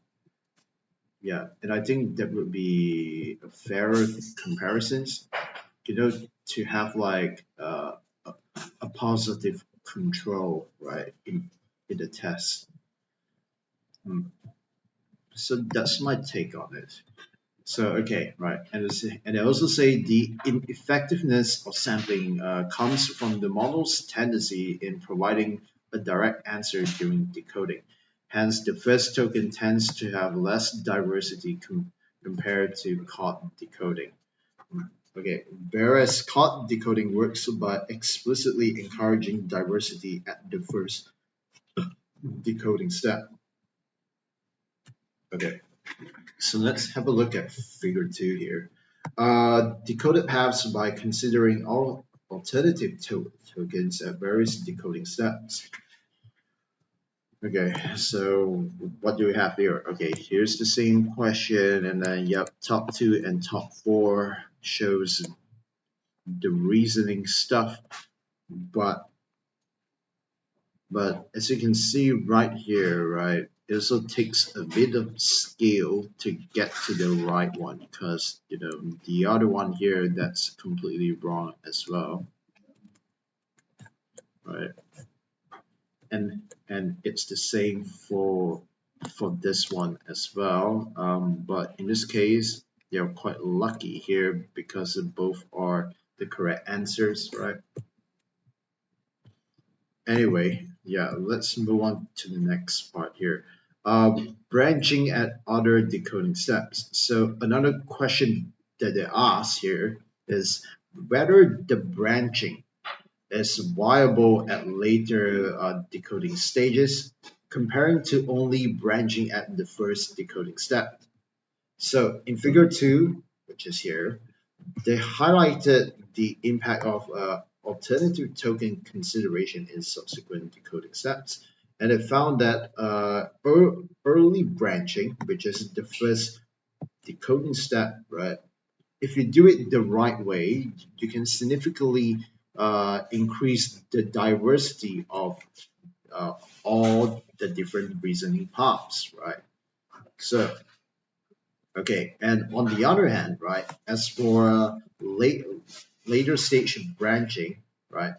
Yeah, and I think that would be a fairer comparisons, you know, to have like a positive control, right, in the test. Hmm. So that's my take on it. So okay, right, and I also say the ineffectiveness of sampling comes from the model's tendency in providing a direct answer during decoding. Hence, the first token tends to have less diversity compared to caught decoding. Okay, whereas caught decoding works by explicitly encouraging diversity at the first decoding step. Okay. So let's have a look at figure 2 here. Decoded paths by considering all alternative tokens at various decoding steps. Okay, so what do we have here? Okay, here's the same question, and then yep, top 2 and top 4 shows the reasoning stuff, but as you can see right here, right, it also takes a bit of skill to get to the right one because you know the other one here that's completely wrong as well, right? And it's the same for this one as well. But in this case, they're quite lucky here because both are the correct answers, right? Anyway, yeah, let's move on to the next part here. Branching at other decoding steps. So another question that they ask here is whether the branching is viable at later decoding stages, comparing to only branching at the first decoding step. So in figure 2, which is here, they highlighted the impact of alternative token consideration in subsequent decoding steps. And it found that early branching, which is the first decoding step, right? If you do it the right way, you can significantly increase the diversity of uh, all the different reasoning paths, right? So okay, and on the other hand, right, as for later stage branching, right,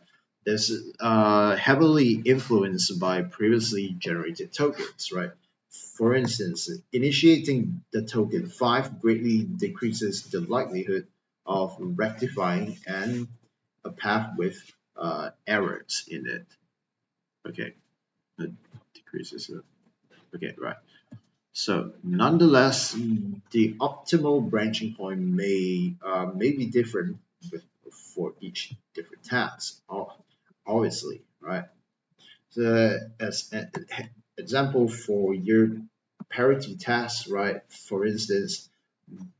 this is heavily influenced by previously generated tokens, right? For instance, initiating the token 5 greatly decreases the likelihood of rectifying and a path with errors in it. Okay, it decreases it. Okay, right. So nonetheless, the optimal branching point may be different for each different task. Obviously, right? So as an example for your parity task, right? For instance,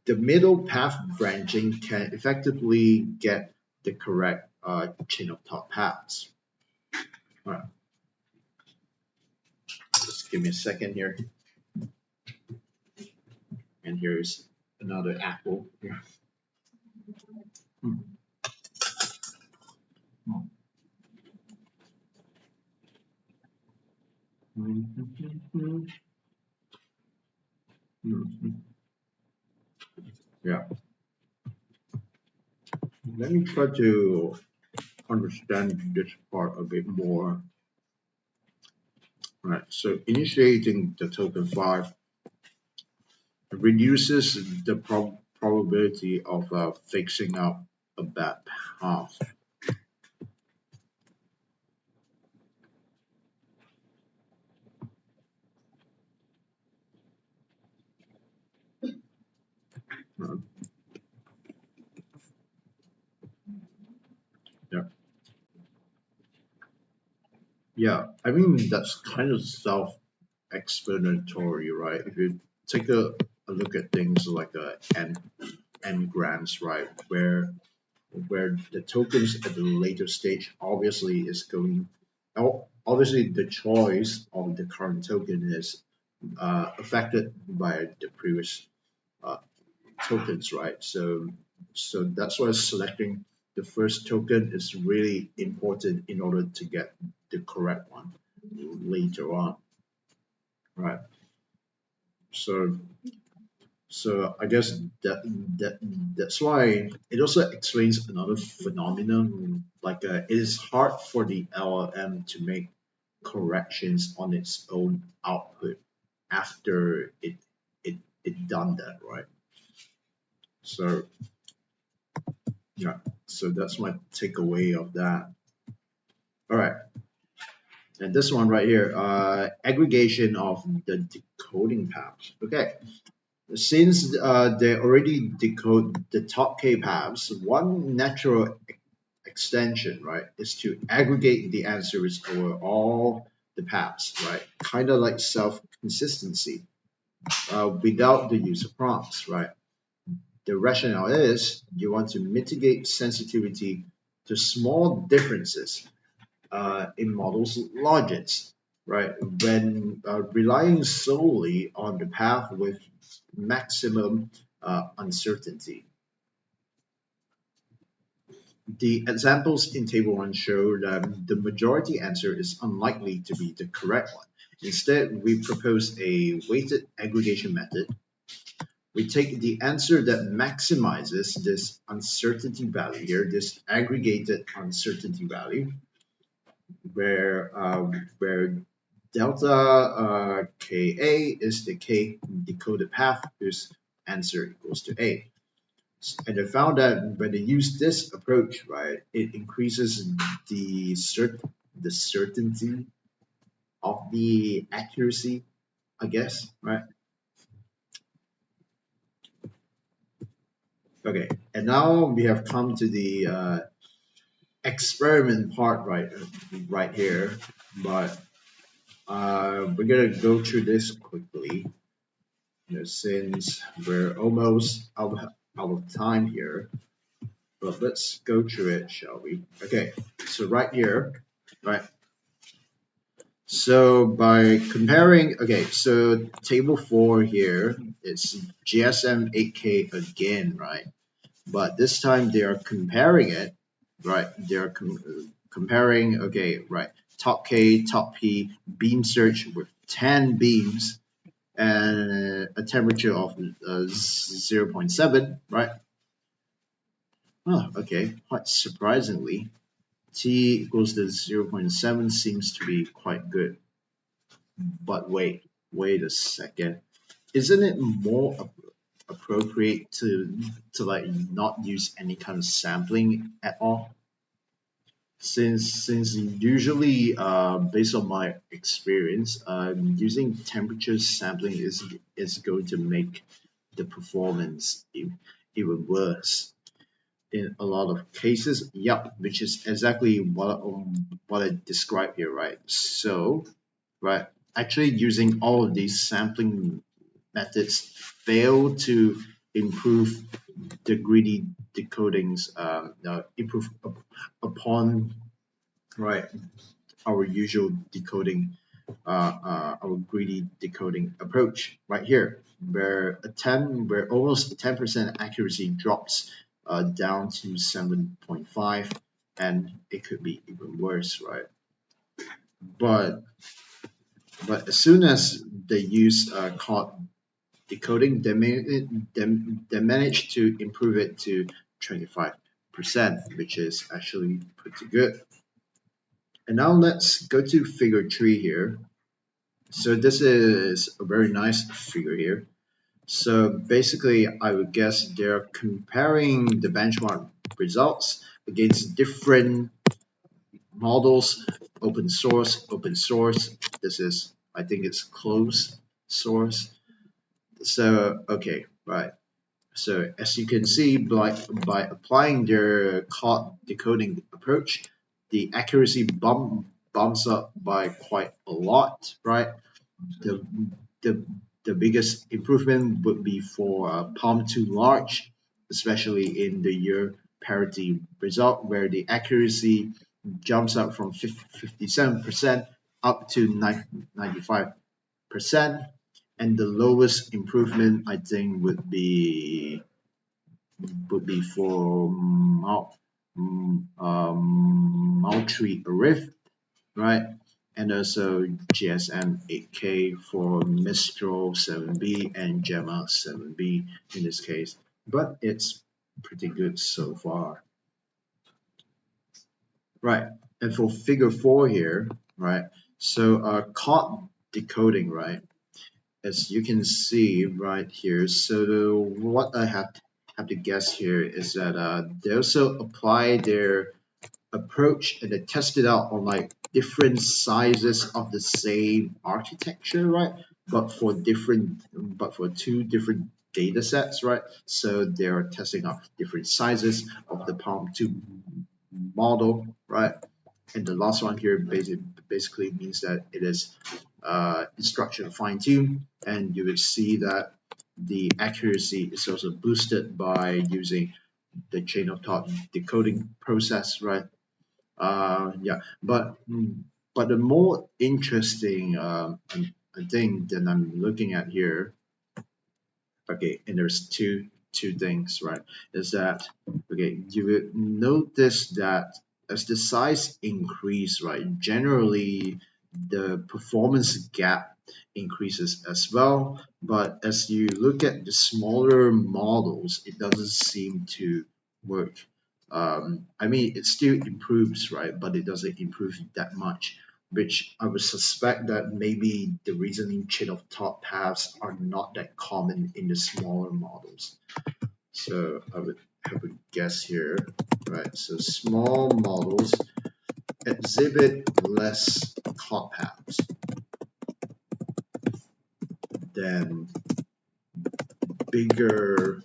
the middle path branching can effectively get the correct chain of thought paths. All right, just give me a second here. And here's another apple here. Hmm. Yeah, let me try to understand this part a bit more. Right, so initiating the token 5 reduces the probability of fixing up a bad path. Uh, yeah, yeah. I mean that's kind of self-explanatory, right? If you take a look at things like n grams, right, where the tokens at the later stage obviously is going. Obviously, the choice of the current token is affected by the previous uh, tokens, right? So that's why selecting the first token is really important in order to get the correct one later on, right? So I guess that that's why it also explains another phenomenon. Like it is hard for the LLM to make corrections on its own output after it done that, right? So yeah, so that's my takeaway of that. All right, and this one right here, aggregation of the decoding paths. Okay, since they already decode the top K paths, one natural extension, right, is to aggregate the answers over all the paths, right? Kind of like self-consistency without the use of prompts, right? The rationale is you want to mitigate sensitivity to small differences in models' logics, right? When relying solely on the path with maximum uncertainty. The examples in Table 1 show that the majority answer is unlikely to be the correct one. Instead, we propose a weighted aggregation method. We take the answer that maximizes this uncertainty value here, this aggregated uncertainty value, where delta Ka is the K decoded path whose answer equals to A. And I found that when they use this approach, right, it increases the certainty of the accuracy, I guess, right? Okay, and now we have come to the experiment part, right here, but we're gonna go through this quickly, since we're almost out of time here. But let's go through it, shall we? Okay, so right here, right. So by comparing, okay, so table 4 here, it's GSM 8K again, right? But this time they are comparing it, right? They're comparing, okay, right, top K, top P, beam search with 10 beams and a temperature of 0.7, right? Oh, okay, quite surprisingly, T equals to 0.7 seems to be quite good. But wait a second. Isn't it more appropriate to like not use any kind of sampling at all? Since usually based on my experience, using temperature sampling is going to make the performance even worse in a lot of cases. Yep, which is exactly what I described here, right? So, right, actually using all of these sampling methods fail to improve the greedy decodings improve upon right our usual decoding, our greedy decoding approach right here, where almost 10% accuracy drops down to 7.5, and it could be even worse, right? But as soon as they use caught decoding, they managed to improve it to 25%, which is actually pretty good. And now let's go to figure 3 here. So this is a very nice figure here. So basically, I would guess they're comparing the benchmark results against different models, open source. This is, I think it's closed source. So, okay, right. So as you can see, by applying their caught decoding approach, the accuracy bumps up by quite a lot, right? The, the, the biggest improvement would be for Palm 2 large, especially in the year parity result, where the accuracy jumps up from 57% up to 95%. And the lowest improvement, I think, would be for Moultrie Rift, right? And also GSM 8K for Mistral 7B and Gemma 7B in this case. But it's pretty good so far. Right, and for figure 4 here, right? So caught decoding, right? As you can see right here, so what I have to guess here is that they also apply their approach and they test it out on like different sizes of the same architecture, right? But for two different data sets, right? So they're testing out different sizes of the Palm 2 model, right? And the last one here basically means that it is instruction fine-tuned, and you will see that the accuracy is also boosted by using the chain of thought decoding process, right? Yeah, but the more interesting thing that I'm looking at here, okay, and there's two things, right? Is that okay? You will notice that as the size increase, right? Generally, the performance gap increases as well. But as you look at the smaller models, it doesn't seem to work. I mean, it still improves, right? But it doesn't improve that much, which I would suspect that maybe the reasoning chain of thought paths are not that common in the smaller models. So I would have a guess here, right? So small models exhibit less thought paths than bigger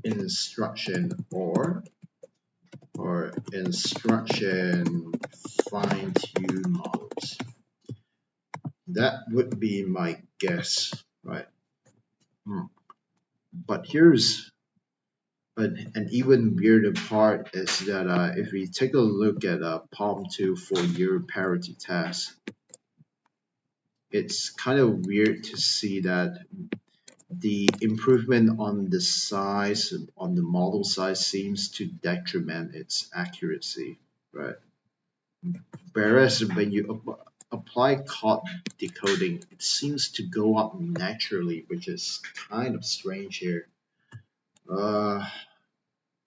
instruction or instruction fine-tuned models. That would be my guess, right? But here's an even weirder part is that if we take a look at Palm 2 for year parity test, it's kind of weird to see that the improvement on the size, on the model size, seems to detriment its accuracy, right? Whereas when you apply caught decoding, it seems to go up naturally, which is kind of strange here.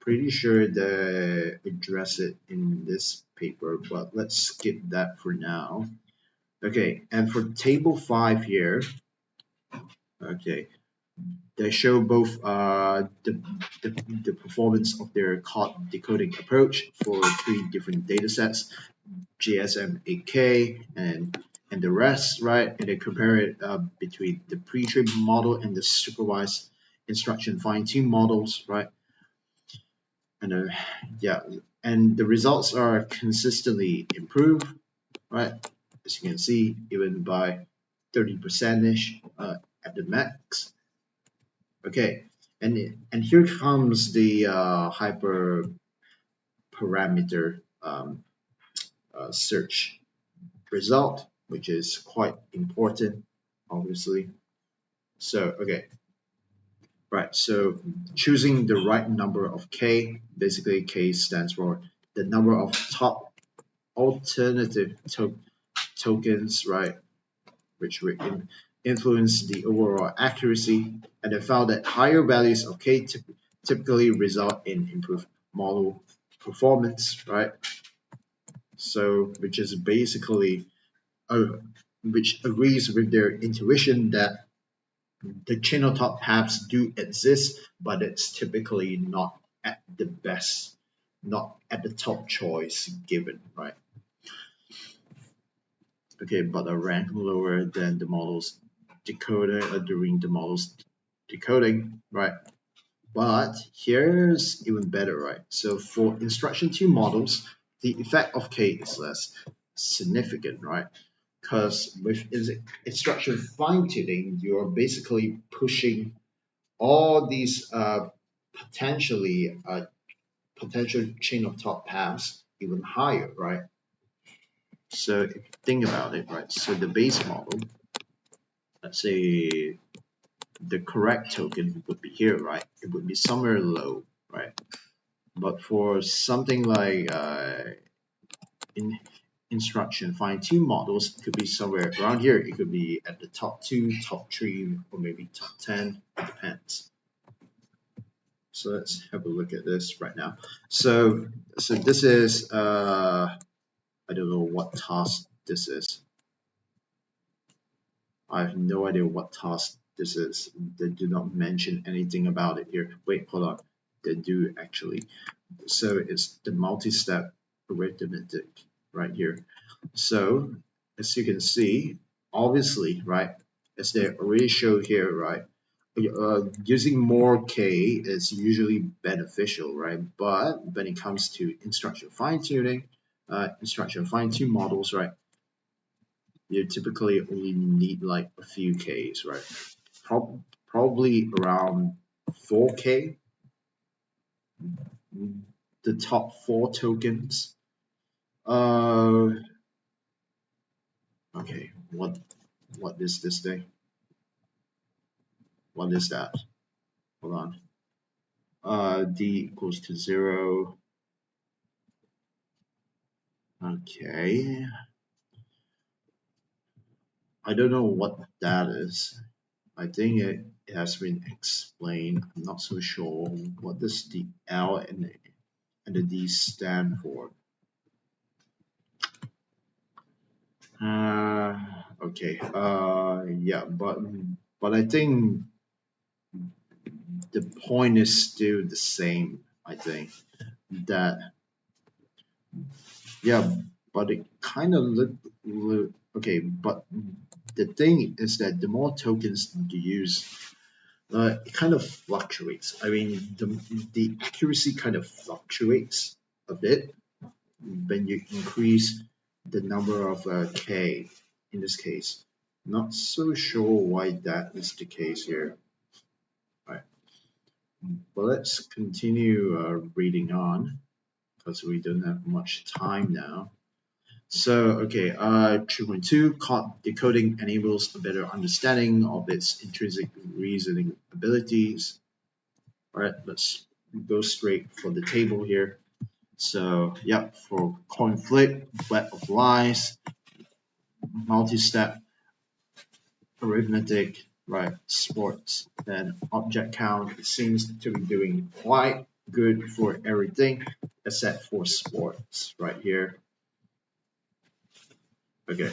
Pretty sure they address it in this paper, but let's skip that for now. Okay, and for table 5 here, okay, they show both the performance of their caught decoding approach for 3 different data sets, GSM 8K and the rest, right? And they compare it between the pre-trained model and the supervised instruction fine-tuned models, right? And yeah, and the results are consistently improved, right? As you can see, even by 30%ish at the max. Okay, And here comes the hyperparameter search result, which is quite important, obviously. So, okay, right. So choosing the right number of K, basically K stands for the number of top alternative tokens, right, which will influence the overall accuracy. And they found that higher values of K typically result in improved model performance, right? So, which is basically, which agrees with their intuition that the channel top paths do exist, but it's typically not at the best, not at the top choice given, right? Okay, but a rank lower than the model's decoder during the model's decoding, right? But here's even better, right? So for instruction 2 models, the effect of K is less significant, right? Because with instruction fine tuning, you're basically pushing all these potential chain of top paths even higher, right? So if you think about it, right? So the base model, let's say the correct token would be here, right? It would be somewhere low, right? But for something like in instruction fine-tune models, it could be somewhere around here. It could be at the top 2, top 3, or maybe top 10. It depends. So let's have a look at this right now. So this is I don't know what task this is. I have no idea what task this is. They do not mention anything about it here. Wait, hold on. They do actually. So it's the multi-step arithmetic right here. So as you can see, obviously, right, as they already show here, right, using more K is usually beneficial, right? But when it comes to instruction fine-tuning, instruction fine-tune models, right, you typically only need like a few Ks, right? Probably around 4K, the top 4 tokens. Okay, what is this thing? What is that? Hold on. D equals to 0. Okay. I don't know what that is. I think it has been explained. I'm not so sure. What does the L and the D stand for? Okay. Yeah, but I think the point is still the same. I think that yeah, but it kind of look okay. But the thing is that the more tokens you use, it kind of fluctuates. I mean, the accuracy kind of fluctuates a bit when you increase the number of K in this case. Not so sure why that is the case here. Right. But let's continue reading on because we don't have much time now. So, okay, 3.2, decoding enables a better understanding of its intrinsic reasoning abilities. All right, let's go straight for the table here. So, yep, for coin flip, web of lies, multi-step, arithmetic, right, sports, then object count, it seems to be doing quite good for everything except for sports right here. Okay.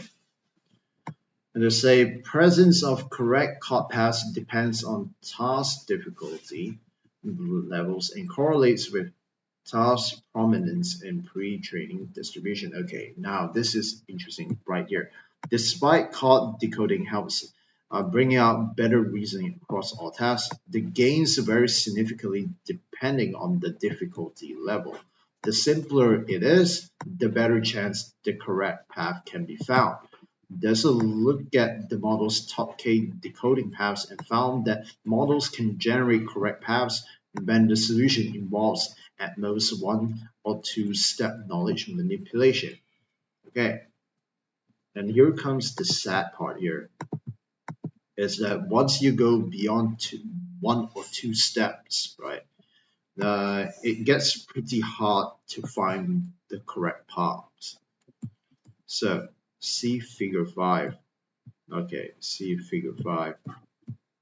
And they say presence of correct chord paths depends on task difficulty levels and correlates with task prominence in pre-training distribution. Okay, now this is interesting right here. Despite chord decoding helps bring out better reasoning across all tasks, the gains vary significantly depending on the difficulty level. The simpler it is, the better chance the correct path can be found. There's a look at the model's top K decoding paths and found that models can generate correct paths when the solution involves at most 1 or 2 step knowledge manipulation. Okay, and here comes the sad part here, is that once you go beyond 1 or 2 steps, right, it gets pretty hard to find the correct paths. So see figure 5. Okay, see figure 5,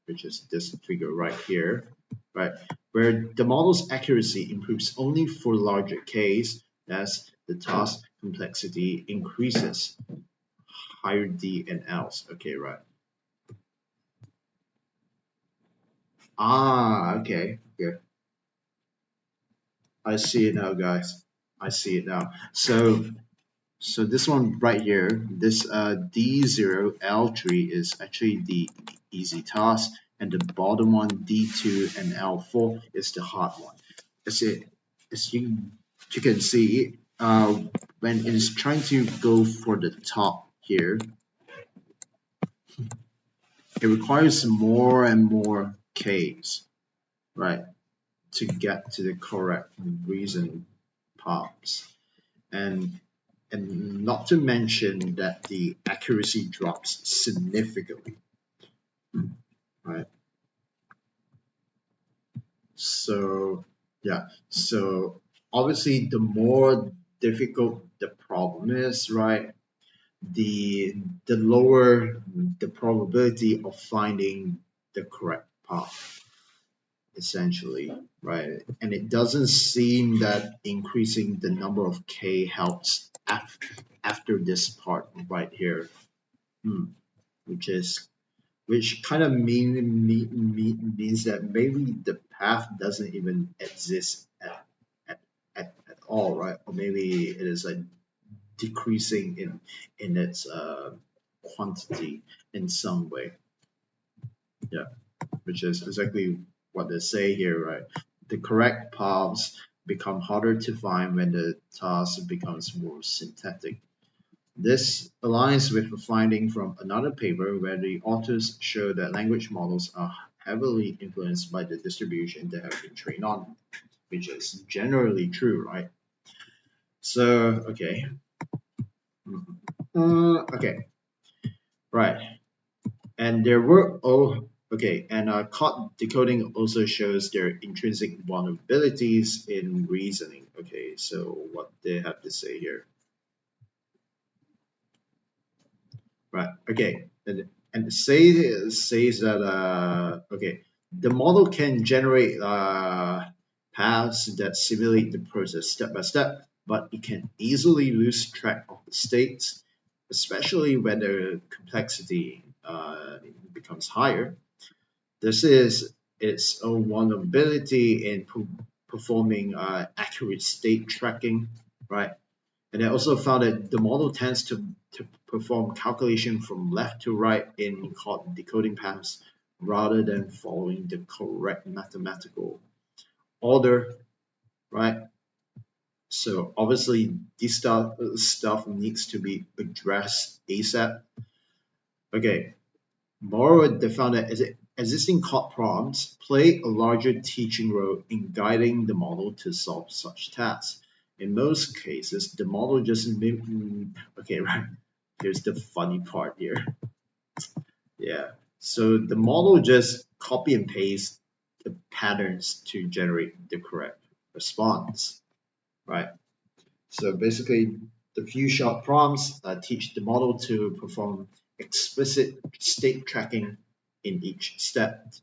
which is this figure right here, right, where the model's accuracy improves only for larger Ks as the task complexity increases, higher D and Ls. Okay, right. Ah, okay, good. I see it now, guys. I see it now. So this one right here, this D0L3 is actually the easy task, and the bottom one, D2 and L4, is the hard one. As you can see, when it is trying to go for the top here, it requires more and more Ks, right, to get to the correct reason paths. And not to mention that the accuracy drops significantly, right? So yeah, so obviously the more difficult the problem is, right, the lower the probability of finding the correct path, essentially, right? And it doesn't seem that increasing the number of K helps after this part right here, which is which kind of means that maybe the path doesn't even exist at all, right? Or maybe it is like decreasing in its quantity in some way. Yeah, which is exactly what they say here, right? The correct paths become harder to find when the task becomes more synthetic. This aligns with a finding from another paper where the authors show that language models are heavily influenced by the distribution they have been trained on, which is generally true, right? So, okay. Okay, right. And there were, oh, okay, and code decoding also shows their intrinsic vulnerabilities in reasoning. Okay, so what they have to say here. Right. Okay. And says that okay, the model can generate paths that simulate the process step by step, but it can easily lose track of the states, especially when the complexity becomes higher. This is its own vulnerability in performing accurate state tracking, right? And they also found that the model tends to perform calculation from left to right in decoding paths rather than following the correct mathematical order, right? So obviously this stuff needs to be addressed ASAP. Okay, moreover, they found that existing code prompts play a larger teaching role in guiding the model to solve such tasks. In most cases, the model just okay, right. Here's the funny part here. Yeah. So the model just copy and paste the patterns to generate the correct response, right? So basically, the few short prompts teach the model to perform explicit state tracking in each step.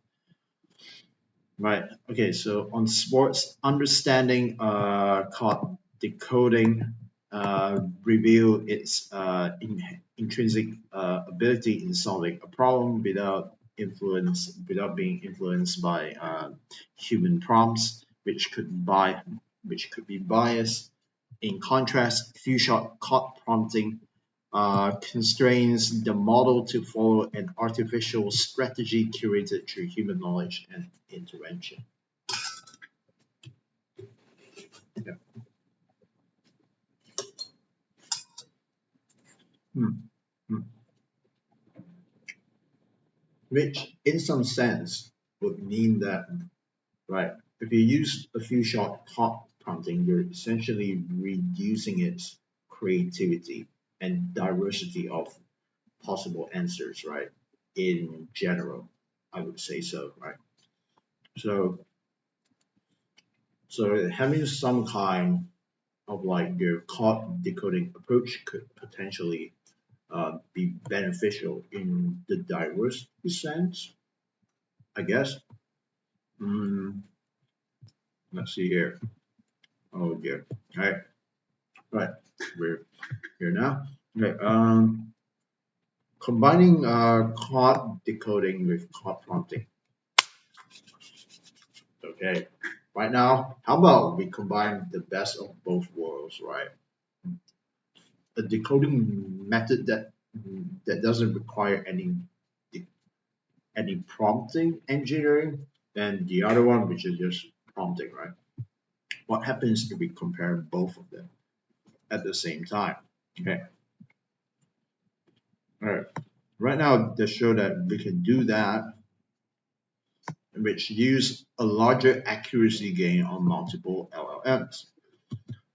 Right. Okay. So on sports, understanding called decoding reveal its intrinsic ability in solving a problem without being influenced by human prompts, which could be biased. In contrast, few-shot code prompting constrains the model to follow an artificial strategy curated through human knowledge and intervention. Yeah. Hmm. Hmm. which in some sense would mean that, right, if you use a few short prompt prompting, you're essentially reducing its creativity and diversity of possible answers, right? In general, I would say so, right? So, so having some kind of like your code decoding approach could potentially be beneficial in the diversity sense, I guess. Mm, let's see here. Oh dear. All right, right. We're here now. Okay. Combining code decoding with code prompting. Okay. Right now, how about we combine the best of both worlds, right? A decoding method that doesn't require any prompting engineering, and the other one which is just prompting, right? What happens if we compare both of them at the same time? Okay. All right. Right now, they show that we can do that, which use a larger accuracy gain on multiple LLMs.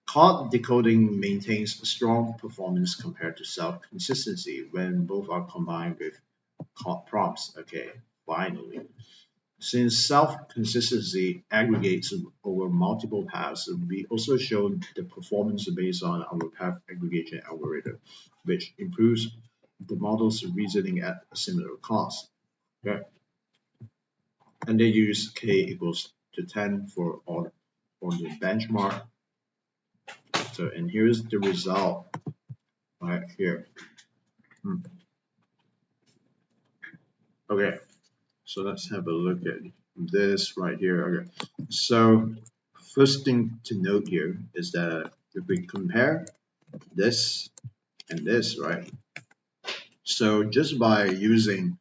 Code decoding maintains a strong performance compared to self-consistency when both are combined with code prompts. Okay, finally. Since self-consistency aggregates over multiple paths, we also show the performance based on our path aggregation algorithm, which improves the model's reasoning at a similar cost. Okay. And they use k equals to 10 for all on the benchmark. So, and here's the result right here. Okay, so let's have a look at this right here. Okay, so first thing to note here is that if we compare this and this, right? So just by using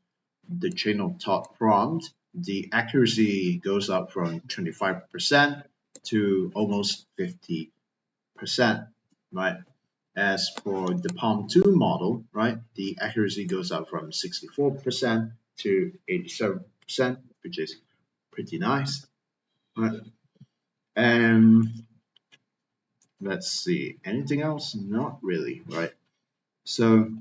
the chain of thought prompt, the accuracy goes up from 25% to almost 50%, right? As for the Palm 2 model, right, the accuracy goes up from 64% to 87%, which is pretty nice, right? And let's see, anything else? Not really, right? So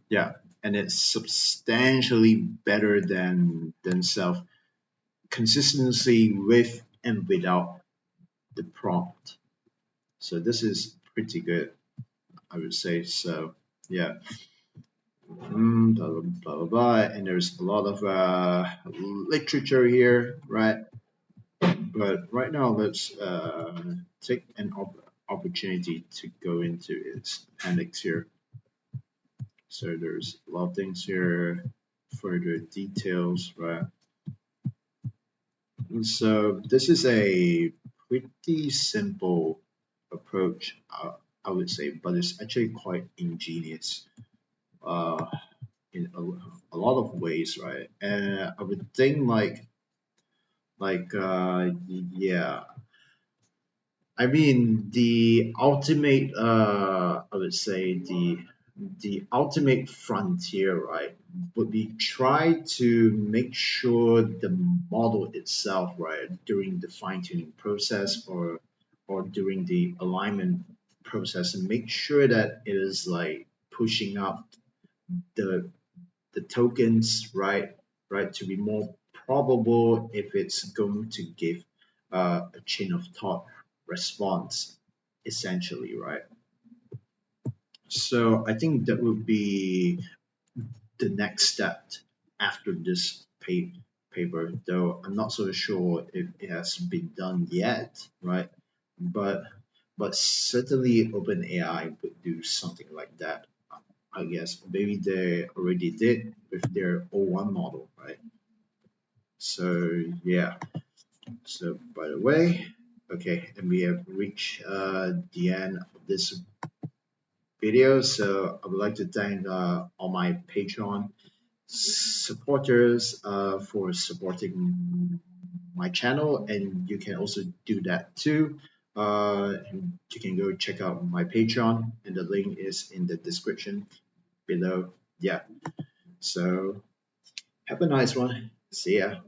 yeah, and it's substantially better than self consistency with and without the prompt. So this is pretty good, I would say. So yeah, blah, blah, blah, blah, blah. And there's a lot of literature here, right? But right now, let's take an opportunity to go into its appendix here. So there's a lot of things here, further details, right? And so this is a pretty simple approach, I would say, but it's actually quite ingenious. In a lot of ways, right? And I would think yeah, I mean the ultimate I would say the ultimate frontier, right, would be try to make sure the model itself, right, during the fine-tuning process or during the alignment process, and make sure that it is like pushing up the the tokens, right, to be more probable if it's going to give a chain of thought response, essentially, right? So I think that would be the next step after this paper, though I'm not so sure if it has been done yet, right? But but certainly OpenAI would do something like that. I guess maybe they already did with their O1 model, right? So yeah. So by the way, okay, and we have reached the end of this video. So I would like to thank all my Patreon supporters for supporting my channel, and you can also do that too. And you can go check out my Patreon, and the link is in the description below. Yeah. So have a nice one. See ya.